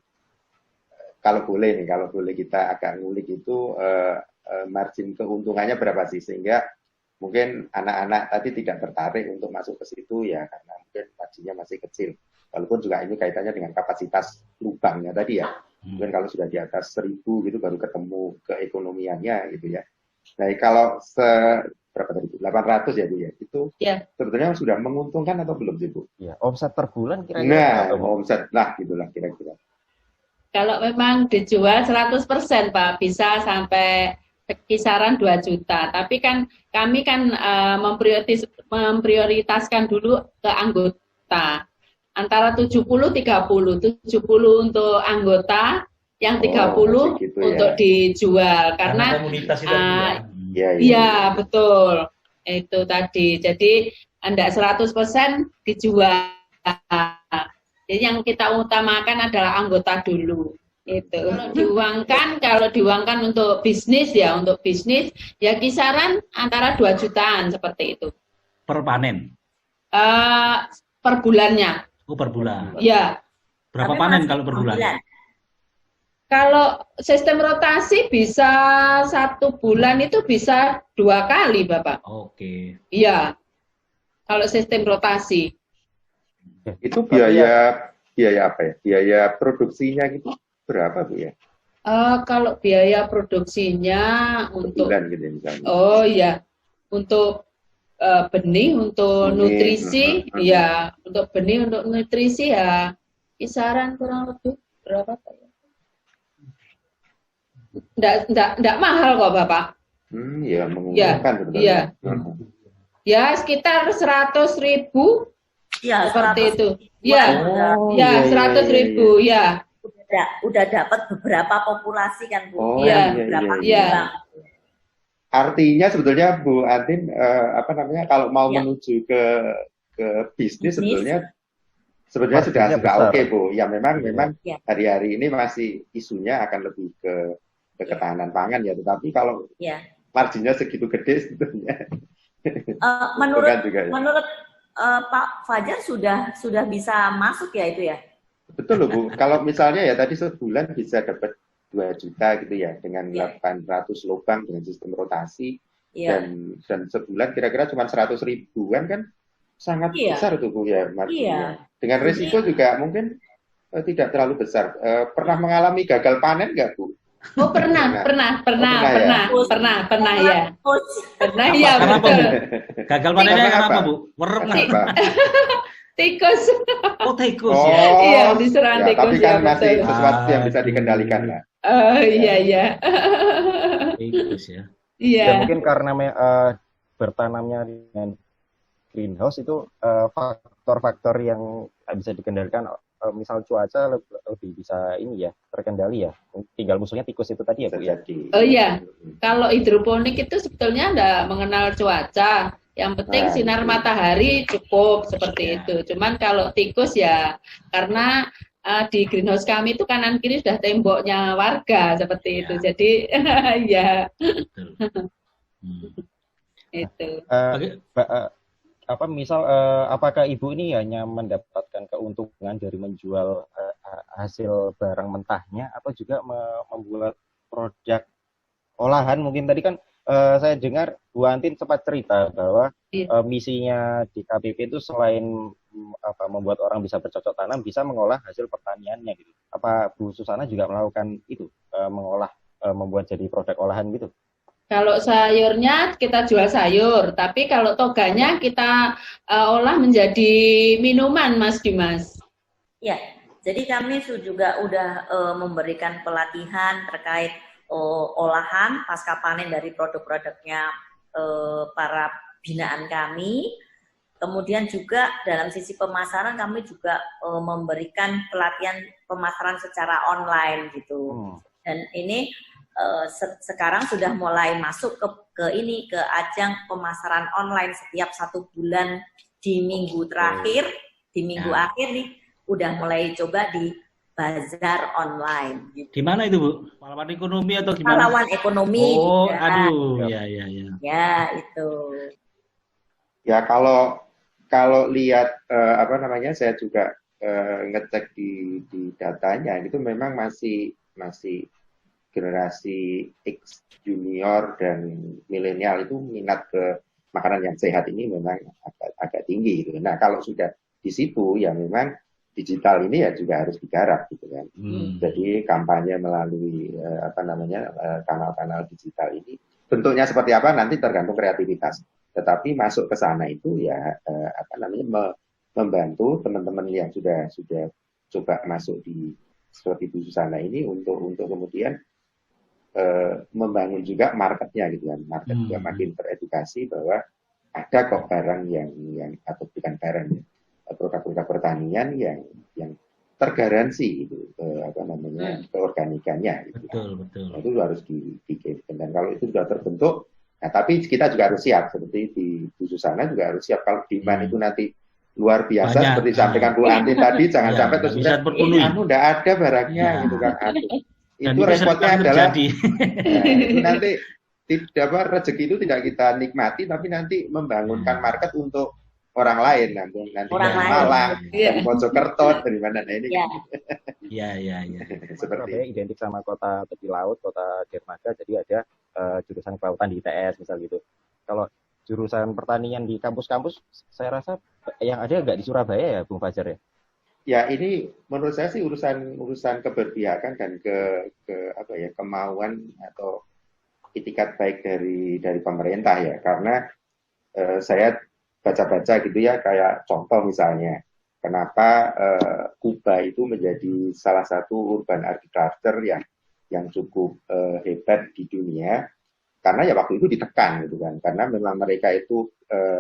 kalau boleh kita agak ngulik itu margin keuntungannya berapa sih, sehingga mungkin anak-anak tadi tidak tertarik untuk masuk ke situ ya karena mungkin marginnya masih kecil. Walaupun juga ini kaitannya dengan kapasitas lubangnya tadi ya. Mungkin kalau sudah di atas 1000 gitu baru ketemu keekonomiannya gitu ya. Nah, kalau berapa tadi? 800 ya Bu ya. Itu sebetulnya sudah menguntungkan atau belum sih Bu? Ya, omset per bulan kira-kira. Nah, omset lah gitulah kira-kira. Kalau memang dijual 100% Pak, bisa sampai kisaran 2 juta. Tapi kan kami kan memprioritaskan dulu ke anggota. Antara 70-30. 70 untuk anggota, yang 30 gitu untuk dijual. Karena komunitas itu iya, betul. Itu tadi. Jadi enggak 100% dijual. Jadi yang kita utamakan adalah anggota dulu. Itu kalau diuangkan untuk bisnis ya kisaran antara 2 jutaan seperti itu per panen per bulannya. Per bulan ya. Berapa panen kalau per bulan? Kalau sistem rotasi bisa 1 bulan itu bisa 2 kali Bapak. Oke. Iya, kalau sistem rotasi itu biaya apa ya, biaya produksinya gitu berapa Bu ya? Kalau biaya produksinya untuk bulan gitu misalnya. Oh iya, untuk benih, untuk nutrisi, ya untuk benih, untuk nutrisi ya kisaran kurang lebih berapa Pak ya? Nggak mahal kok Bapak. Ya menguntungkan sebenarnya. Ya sekitar 100.000. Ya seperti 100. Itu. Ya, 100.000 ya. Udah dapat beberapa populasi kan Bu. Iya. Artinya sebetulnya Bu Antin kalau mau menuju ke bisnis sebetulnya sudah oke Bu. Ya memang hari-hari ini masih isunya akan lebih ke ketahanan pangan ya, tetapi kalau marginnya segitu gede sebetulnya. Menurut Pak Fajar sudah bisa masuk ya itu ya? Betul loh Bu, kalau misalnya ya tadi sebulan bisa dapat 2 juta gitu ya, dengan 800 lubang dengan sistem rotasi, dan sebulan kira-kira cuma 100 ribuan kan sangat besar tuh Bu ya marginnya. Dengan risiko juga mungkin tidak terlalu besar. Pernah mengalami gagal panen nggak Bu? Oh pernah ya. Pernah ya. Pernah ya betul. Gagal panennya karena apa Bu? Werem apa? Tikus. Oh tikus ya. Iya diserang tikus. Tapi kan masih sesuatu yang bisa dikendalikan lah. Iya. Tikus ya. Iya. Ya, mungkin karena bertanamnya dengan greenhouse itu faktor-faktor yang bisa dikendalikan. Misal cuaca lebih bisa terkendali ya. Tinggal musuhnya tikus itu tadi ya Bu ya. Oh iya. Kalau hidroponik itu sebetulnya enggak mengenal cuaca. Yang penting sinar matahari cukup seperti itu. Cuman kalau tikus ya karena di greenhouse kami itu kanan kiri sudah temboknya warga seperti itu. Jadi ya. Itu. Apakah Ibu ini hanya mendapatkan keuntungan dari menjual hasil barang mentahnya atau juga membuat produk olahan? Mungkin tadi kan saya dengar Bu Antin sempat cerita bahwa Iya. misinya di KPP itu selain membuat orang bisa bercocok tanam, bisa mengolah hasil pertaniannya gitu. Apa Bu Susana juga melakukan itu, mengolah, membuat jadi produk olahan gitu? Kalau sayurnya kita jual sayur, tapi kalau toganya kita olah menjadi minuman, Mas Dimas. Ya, jadi kami juga udah memberikan pelatihan terkait olahan pasca panen dari produk-produknya para binaan kami. Kemudian juga dalam sisi pemasaran kami juga memberikan pelatihan pemasaran secara online gitu. Dan ini sekarang sudah mulai masuk ke ajang pemasaran online setiap 1 bulan di minggu terakhir, di minggu akhir nih udah mulai coba di bazar online. Gitu. Di mana itu Bu? Pahlawan ekonomi atau gimana? Pahlawan ekonomi. Oh, juga. aduh, ya. Ya itu. Ya kalau lihat saya juga ngecek di datanya itu memang masih generasi X junior dan milenial itu minat ke makanan yang sehat ini memang agak tinggi gitu. Nah, kalau sudah di situ ya memang digital ini ya juga harus digarap gitu kan. Jadi kampanye melalui kanal-kanal digital ini bentuknya seperti apa nanti tergantung kreativitas. Tetapi masuk ke sana itu ya membantu teman-teman yang sudah coba masuk di seperti Bu Susana ini untuk kemudian membangun juga marketnya gitu kan. Market juga makin teredukasi bahwa ada kok barang yang atau bukan barang ya, produk-produk pertanian yang tergaransi itu keorganikannya gitu. Betul. Nah, itu harus dibikin. Dan kalau itu sudah terbentuk, nah tapi kita juga harus siap seperti di Bu Susana juga harus siap kalau demand itu nanti luar biasa banyak, seperti disampaikan Bu Antin tadi jangan sampai terus udah ada barangnya gitu kan. Itu repotnya adalah itu nanti rezeki itu tidak kita nikmati tapi nanti membangunkan market untuk orang lain nanti orang dari Malang, dari Mojokerto, dari mana nah ini. Iya. Seperti identik sama kota tepi laut, kota dermaga, jadi ada jurusan kelautan di ITS misal gitu. Kalau jurusan pertanian di kampus-kampus, saya rasa yang ada nggak di Surabaya ya, Bung Fajar ya? Ya ini menurut saya sih urusan keberpihakan dan kemauan atau itikat baik dari pemerintah ya, karena saya baca-baca gitu ya, kayak contoh misalnya kenapa Kuba itu menjadi salah satu urban agriculture yang cukup hebat di dunia, karena ya waktu itu ditekan gitu kan, karena memang mereka itu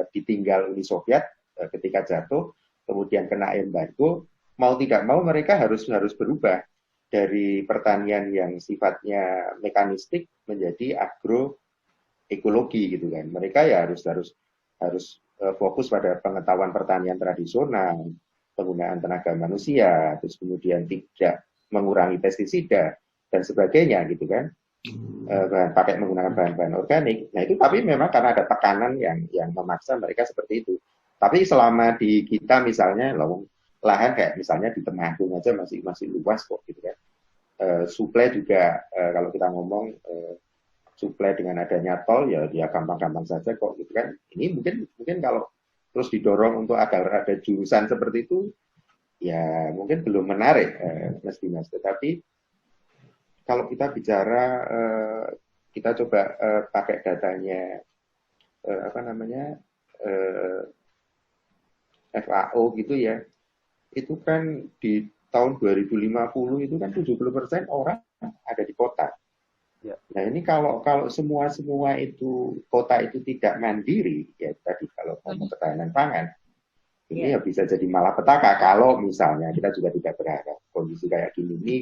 ditinggal Uni Soviet ketika jatuh, kemudian kena embargo, mau tidak mau mereka harus berubah dari pertanian yang sifatnya mekanistik menjadi agroekologi gitu kan. Mereka ya harus fokus pada pengetahuan pertanian tradisional, penggunaan tenaga manusia, terus kemudian tidak mengurangi pestisida dan sebagainya gitu kan. Pakai menggunakan bahan-bahan organik. Nah itu tapi memang karena ada tekanan yang memaksa mereka seperti itu. Tapi selama di kita misalnya lahan kayak misalnya di Temanggung aja masih luas kok gitu kan. Suplai juga kalau kita ngomong suplai dengan adanya tol ya gampang-gampang saja kok gitu kan. Ini mungkin kalau terus didorong untuk agar ada jurusan seperti itu ya mungkin belum menarik mestinya. Tetapi kalau kita bicara kita coba pakai datanya FAO gitu ya. Itu kan di tahun 2050 itu kan 70% orang ada di kota. Ya. Nah ini kalau semua itu kota itu tidak mandiri ya tadi kalau ngomong ketahanan pangan ini ya bisa jadi malapetaka kalau misalnya kita juga tidak berharap kondisi kayak gini ini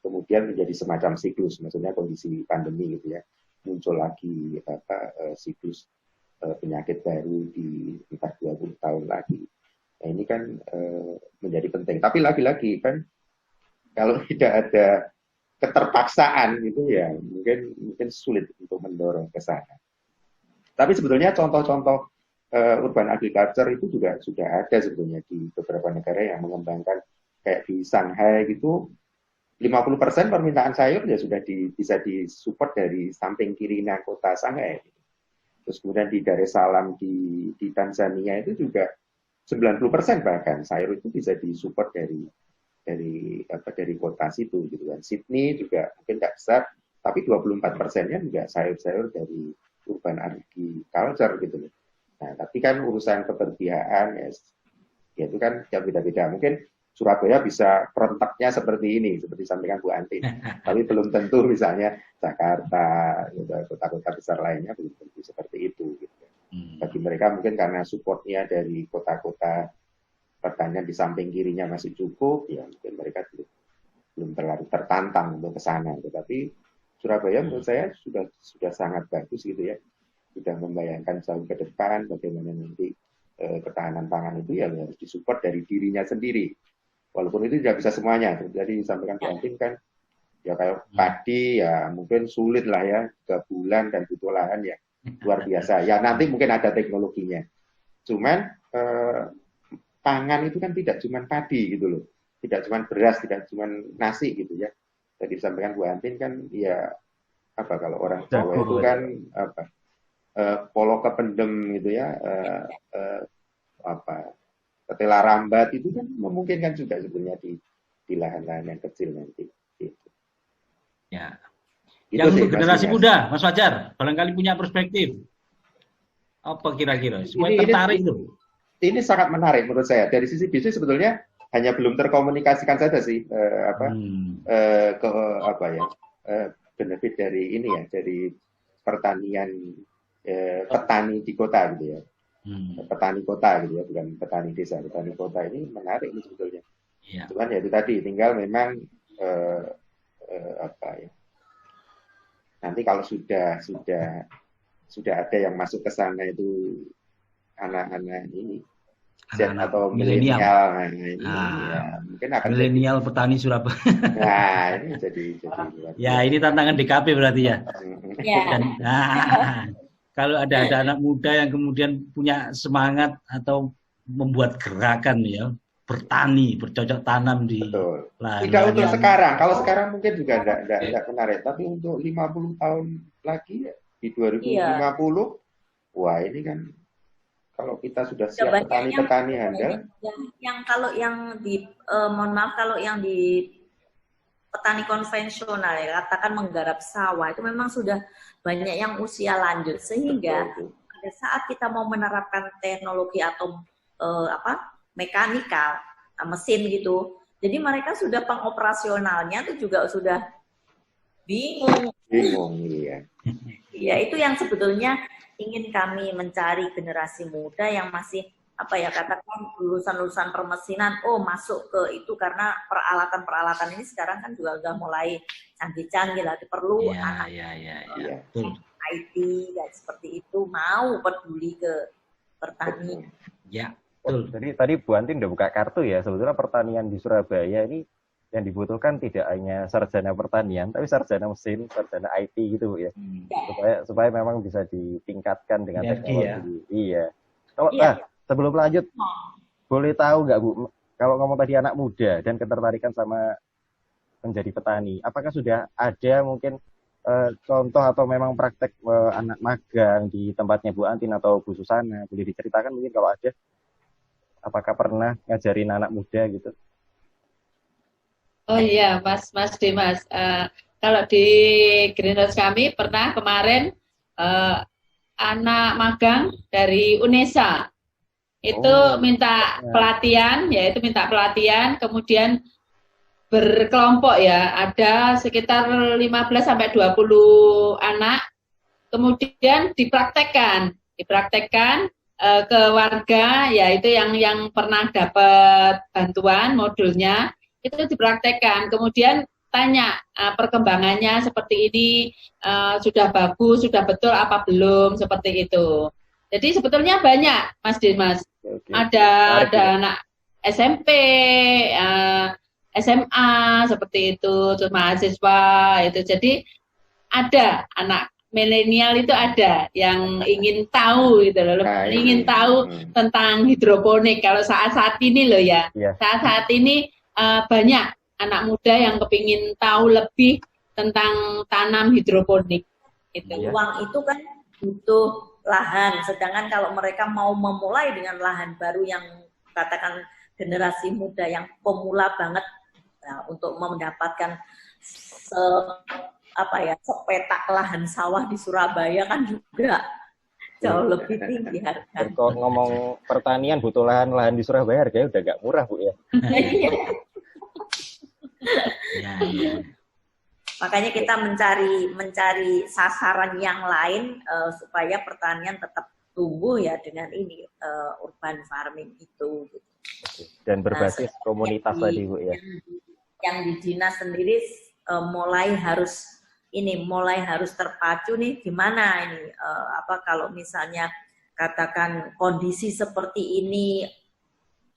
kemudian menjadi semacam siklus, maksudnya kondisi pandemi gitu ya, muncul lagi siklus penyakit baru di entah 20 tahun lagi. Nah ini kan menjadi penting. Tapi lagi-lagi kan kalau tidak ada keterpaksaan gitu ya mungkin sulit untuk mendorong ke sana. Tapi sebetulnya contoh-contoh urban agriculture itu juga sudah ada sebetulnya di beberapa negara yang mengembangkan kayak di Shanghai gitu. 50% permintaan sayur ya sudah bisa disupport dari samping kirinya kota Shanghai. Terus kemudian di Dar es Salaam di Tanzania itu juga 90% bahkan sayur itu bisa disupport dari kota situ gitu kan. Sydney juga mungkin nggak besar, tapi 24%-nya juga sayur-sayur dari urban agriculture gitu loh. Nah, tapi kan urusan keberpihakan ya itu kan ya beda-beda. Mungkin Surabaya bisa perentaknya seperti ini, seperti sampaikan Bu Antin. Tapi belum tentu misalnya Jakarta, gitu, kota-kota besar lainnya belum tentu seperti itu. Gitu. Bagi mereka mungkin karena supportnya dari kota-kota pertanian di samping kirinya masih cukup, ya mungkin mereka belum terlalu tertantang untuk ke sana. Tetapi Surabaya menurut saya sudah sangat bagus gitu ya. Sudah membayangkan jauh ke depan bagaimana nanti ketahanan pangan itu ya harus disupport dari dirinya sendiri. Walaupun itu tidak bisa semuanya. Jadi disampaikan Bu Antin kan ya kayak padi ya mungkin sulit lah ya 3 bulan dan butuh lahan ya luar biasa. Ya nanti mungkin ada teknologinya. Cuman pangan itu kan tidak cuma padi gitu loh. Tidak cuma beras, tidak cuma nasi gitu ya. Tadi disampaikan Bu Antin kan ya apa kalau orang Jawa itu kan apa polo kependem gitu ya apa ketela rambat itu kan memungkinkan juga sebenarnya di lahan-lahan yang kecil nanti gitu. Ya. Itu yang sih, untuk generasi muda Mas Fajar barangkali punya perspektif apa kira-kira semua tertarik itu. Ini sangat menarik menurut saya dari sisi bisnis sebetulnya hanya belum terkomunikasikan saja sih benefit dari ini ya dari pertanian petani di kota gitu ya petani kota gitu ya bukan petani desa petani kota ini menarik ini sebetulnya cuman ya itu tadi tinggal memang apa ya nanti kalau sudah ada yang masuk ke sana itu anak-anak ini atau milenial ya, mungkin akan milenial petani Surabaya. Nah, ini jadi ya ini tantangan DKP berarti ya. Dan, kalau ada anak muda yang kemudian punya semangat atau membuat gerakan ya bertani, bercocok tanam di lahan. Tidak untuk sekarang. Kalau sekarang mungkin juga tidak menarik, tapi untuk 50 tahun lagi di 2050 wah ini kan kalau kita sudah siap petani-petani handal. Yang kalau yang di mohon maaf kalau yang di petani konvensional ya katakan menggarap sawah itu memang sudah banyak yang usia lanjut sehingga pada saat kita mau menerapkan teknologi atau mekanikal mesin gitu. Jadi mereka sudah pengoperasionalnya itu juga sudah bingung. Iya. Ya itu yang sebetulnya ingin kami mencari generasi muda yang masih katakan lulusan-lulusan permesinan masuk ke itu karena peralatan-peralatan ini sekarang kan juga udah mulai canggih-canggih lah perlu anak IT dan seperti itu mau peduli ke pertanian. Ya. Jadi tadi Bu Antin udah buka kartu ya sebetulnya pertanian di Surabaya ini yang dibutuhkan tidak hanya sarjana pertanian, tapi sarjana mesin, sarjana IT gitu ya, supaya memang bisa ditingkatkan dengan teknologi. Iya. Kalau sebelum lanjut, boleh tahu nggak Bu, kalau ngomong tadi anak muda dan ketertarikan sama menjadi petani, apakah sudah ada mungkin contoh atau memang praktek anak magang di tempatnya Bu Antin atau Bu Susana? Boleh diceritakan mungkin kalau ada, apakah pernah ngajarin anak muda gitu? Oh iya, Mas Dimas. Kalau di Greenhouse kami pernah kemarin anak magang dari UNESA itu minta pelatihan, minta pelatihan, kemudian berkelompok ya, ada sekitar 15-20 anak, kemudian dipraktekkan ke warga, yaitu yang pernah dapat bantuan modulnya. Itu dipraktekkan, kemudian tanya perkembangannya seperti ini, sudah bagus, sudah betul apa belum, seperti itu. Jadi sebetulnya banyak, Mas Dimas. Ada anak SMP, SMA, seperti itu, terus mahasiswa, itu. Jadi ada anak milenial itu ada yang ingin tahu gitu loh, ingin tahu tentang hidroponik. Kalau saat-saat ini loh ya, saat-saat ini banyak anak muda yang kepingin tahu lebih tentang tanam hidroponik. Gitu. Uang itu kan butuh lahan, sedangkan kalau mereka mau memulai dengan lahan baru yang katakan generasi muda yang pemula banget, nah, untuk mendapatkan sepetak lahan sawah di Surabaya kan juga jauh lebih tinggi harga. Kalau ngomong pertanian butuh lahan di Surabaya harganya udah nggak murah, Bu ya. Ya. Makanya kita mencari sasaran yang lain supaya pertanian tetap tumbuh ya dengan ini urban farming itu. Dan berbasis komunitas tadi, Bu ya. Yang di dinas sendiri mulai harus terpacu nih gimana ini kalau misalnya katakan kondisi seperti ini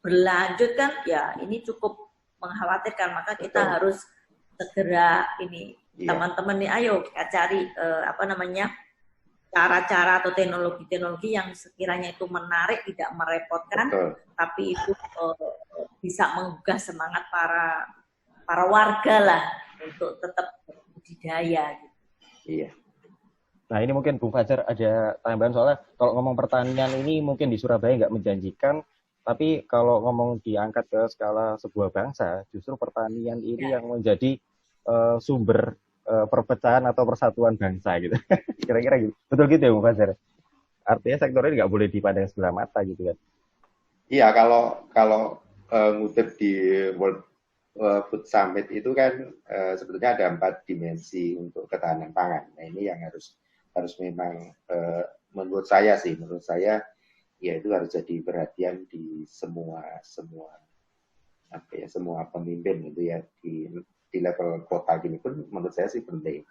berlanjut kan ya ini cukup mengkhawatirkan, maka kita harus segera ini teman-teman nih ayo kita cari cara-cara atau teknologi-teknologi yang sekiranya itu menarik, tidak merepotkan, tapi itu bisa menggugah semangat para warga lah untuk tetap budidaya. Gitu. Iya. Nah ini mungkin Bung Fajar ada tambahan soalnya kalau ngomong pertanian ini mungkin di Surabaya nggak menjanjikan, tapi kalau ngomong diangkat ke skala sebuah bangsa, justru pertanian ini yang menjadi sumber perpecahan atau persatuan bangsa gitu. Kira-kira gitu. Betul gitu ya Bung Fajar? Artinya sektor ini nggak boleh dipandang sebelah mata gitu kan? Iya, kalau ngutip di World Food Summit itu kan sebetulnya ada 4 dimensi untuk ketahanan pangan. Nah ini yang harus memang menurut saya ya itu harus jadi perhatian di semua pemimpin gitu ya di level kota gini pun menurut saya sih penting.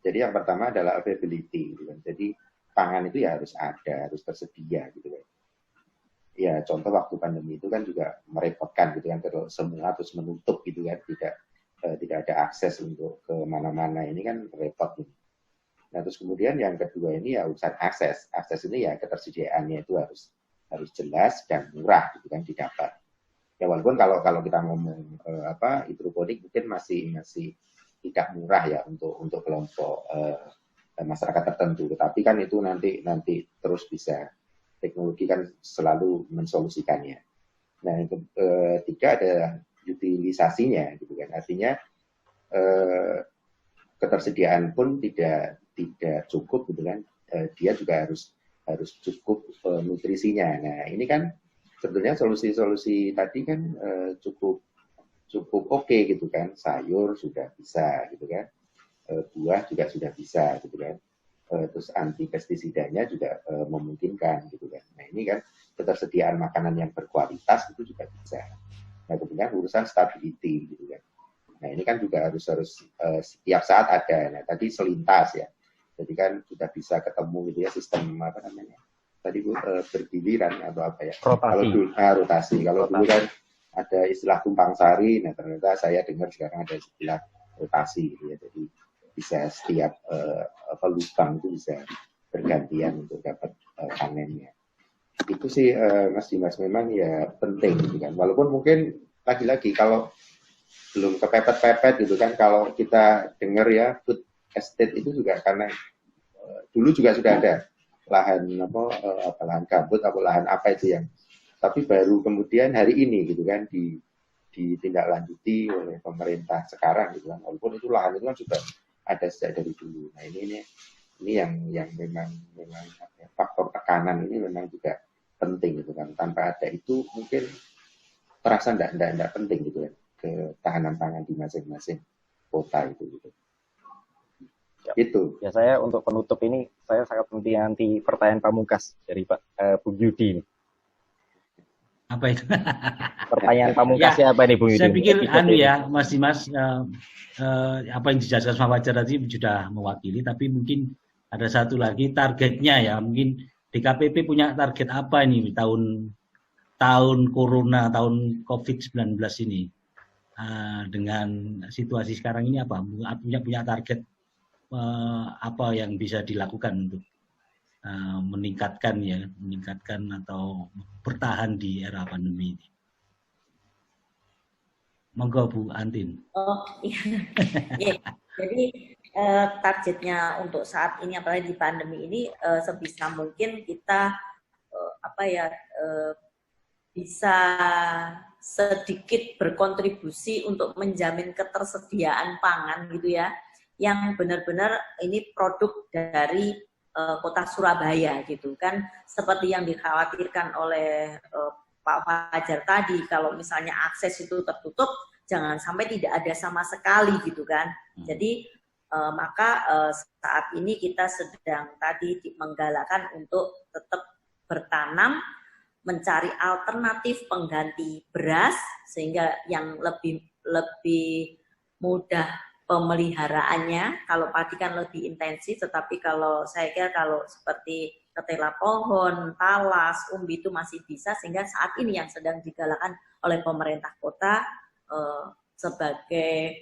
Jadi yang pertama adalah availability gitu kan. Jadi pangan itu ya harus ada, harus tersedia gitu kan. Ya contoh waktu pandemi itu kan juga merepotkan gitu kan, kalau semua terus menutup gitu kan, tidak ada akses untuk ke mana-mana, ini kan repot gitu. Nah terus kemudian yang kedua ini ya urusan akses ini ya ketersediaannya itu harus jelas dan murah gitu kan didapat. Ya walaupun kalau kita ngomong hidroponik mungkin masih tidak murah ya untuk kelompok masyarakat tertentu, tetapi kan itu nanti terus bisa, teknologi kan selalu mensolusikannya. Nah yang ketiga adalah utilisasinya gitu kan, artinya ketersediaan pun tidak cukup gitu kan, dia juga harus cukup nutrisinya. Nah ini kan sebetulnya solusi tadi kan cukup oke gitu kan, sayur sudah bisa gitu kan, buah juga sudah bisa gitu kan, terus anti pestisidanya juga memungkinkan gitu kan. Nah ini kan ketersediaan makanan yang berkualitas itu juga bisa. Nah kemudian urusan stability gitu kan. Nah ini kan juga harus setiap saat ada. Nah tadi selintas ya, jadi kan sudah bisa ketemu gitu ya sistem tadi bergiliran atau apa ya? Rotasi. Kalau dulu kan ada istilah tumpang sari, nah ternyata saya dengar sekarang ada istilah rotasi gitu ya. Jadi bisa setiap lubang itu bisa bergantian untuk dapat panennya. Itu sih Mas Dimas memang ya penting gitu kan. Walaupun mungkin lagi-lagi kalau belum kepepet-pepet gitu kan, kalau kita dengar ya food estate itu juga karena dulu juga sudah ada lahan lahan gambut atau lahan apa itu yang, tapi baru kemudian hari ini gitu kan ditindaklanjuti oleh pemerintah sekarang gitu kan. Walaupun itu lahan itu kan sudah ada sejak dari dulu. Nah ini yang memang faktor tekanan ini memang juga penting gitu kan. Tanpa ada itu mungkin terasa tidak penting gitu kan, ketahanan pangan di masing-masing kota itu gitu. Itu. Ya saya untuk penutup ini saya sangat penting nanti pertanyaan pamungkas dari Pak Bung Yudi ini. Apa itu? Pertanyaan pamungkasnya apa nih Bung Yudi? Saya pikir Mas Dimas apa yang dijelaskan sama Fajar tadi sudah mewakili, tapi mungkin ada satu lagi targetnya ya, mungkin DKPP punya target apa ini tahun corona, tahun COVID-19 ini, dengan situasi sekarang ini apa punya target apa yang bisa dilakukan untuk meningkatkan atau bertahan di era pandemi ini. Monggo Bu Antin. Oh iya, Iya. Jadi targetnya untuk saat ini, apalagi di pandemi ini, sebisa mungkin kita bisa sedikit berkontribusi untuk menjamin ketersediaan pangan gitu ya, yang benar-benar ini produk dari kota Surabaya gitu kan, seperti yang dikhawatirkan oleh Pak Fajar tadi, kalau misalnya akses itu tertutup, jangan sampai tidak ada sama sekali gitu kan. Jadi maka saat ini kita sedang tadi menggalakkan untuk tetap bertanam, mencari alternatif pengganti beras sehingga yang lebih mudah pemeliharaannya. Kalau padi kan lebih intensif, tetapi kalau saya kira kalau seperti ketela pohon, talas, umbi itu masih bisa, sehingga saat ini yang sedang digalakan oleh pemerintah kota sebagai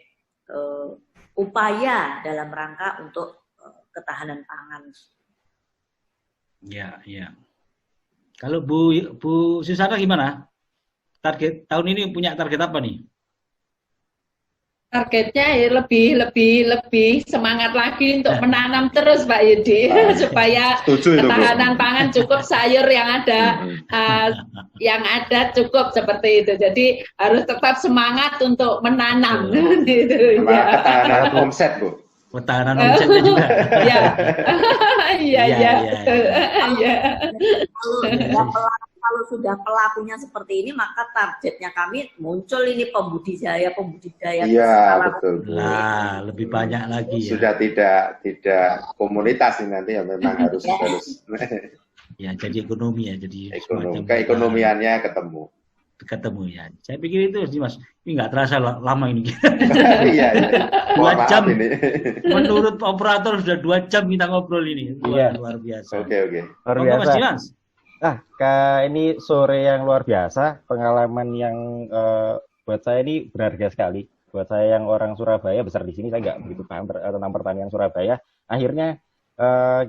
upaya dalam rangka untuk ketahanan pangan. Ya, ya. Kalau Bu Susana gimana? Target tahun ini punya target apa nih? Targetnya ya lebih semangat lagi untuk menanam terus Pak Yudi supaya ketahanan pangan cukup, sayur yang ada cukup seperti itu. Jadi harus tetap semangat untuk menanam gitu ya. Ketahanan omset Bu. Ketahanan omsetnya juga. Iya. Kalau sudah pelakunya seperti ini, maka targetnya kami muncul ini pembudidaya. Iya, betul. Nah, lebih banyak lagi ya. Sudah tidak komunitas ini nanti ya, memang harus. Ya, jadi ekonomi ya, jadi keekonomiannya ketemu ya. Saya pikir itu sih Mas. Ini nggak terasa lama ini. Iya. 2 jam ini. Menurut operator sudah 2 jam kita ngobrol ini. Luar biasa. Oke. Luar biasa. Mas. Ini sore yang luar biasa, pengalaman yang buat saya ini berharga sekali. Buat saya yang orang Surabaya, besar di sini, saya nggak begitu paham tentang pertanian Surabaya. Akhirnya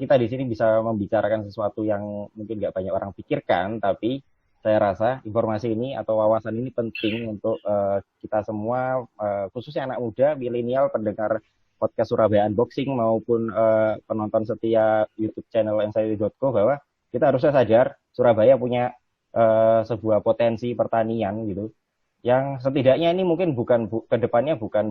kita di sini bisa membicarakan sesuatu yang mungkin nggak banyak orang pikirkan, tapi saya rasa informasi ini atau wawasan ini penting untuk kita semua, khususnya anak muda, milenial, pendengar podcast Surabaya Unboxing maupun penonton setia YouTube channel Anxiety.co, bahwa kita harusnya sadar Surabaya punya sebuah potensi pertanian gitu, yang setidaknya ini mungkin kedepannya bukan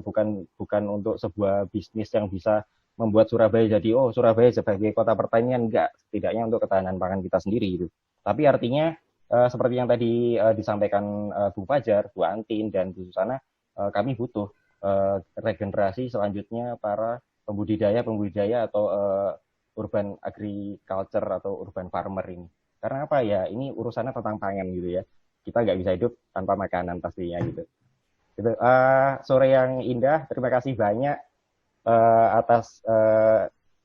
untuk sebuah bisnis yang bisa membuat Surabaya jadi Surabaya sebagai kota pertanian, enggak, setidaknya untuk ketahanan pangan kita sendiri gitu. Tapi artinya seperti yang tadi disampaikan Bu Fajar, Bu Antin, dan Bu Susana, kami butuh regenerasi selanjutnya para pembudidaya atau urban agriculture atau urban farmer ini. Karena apa ya? Ini urusannya tentang pangan gitu ya. Kita nggak bisa hidup tanpa makanan pastinya gitu. Sore yang indah. Terima kasih banyak atas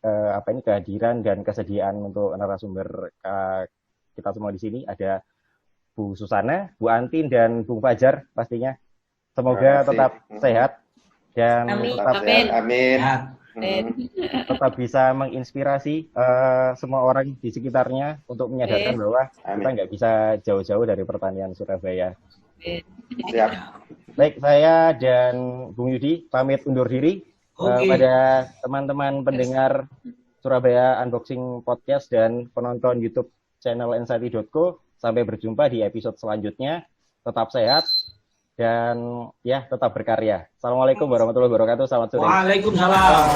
kehadiran dan kesediaan untuk narasumber kita semua di sini. Ada Bu Susana, Bu Antin, dan Bu Fajar pastinya. Semoga tetap sehat dan Amin. Tetap bisa menginspirasi semua orang di sekitarnya untuk menyadarkan bahwa kita nggak bisa jauh-jauh dari pertanian Surabaya. Siap. Baik, saya dan Bung Yudi pamit undur diri. Pada teman-teman pendengar Surabaya Unboxing Podcast dan penonton YouTube channel Anxiety.co, sampai berjumpa di episode selanjutnya. Tetap sehat dan ya tetap berkarya. Assalamualaikum warahmatullahi wabarakatuh. Selamat sore. Waalaikumsalam.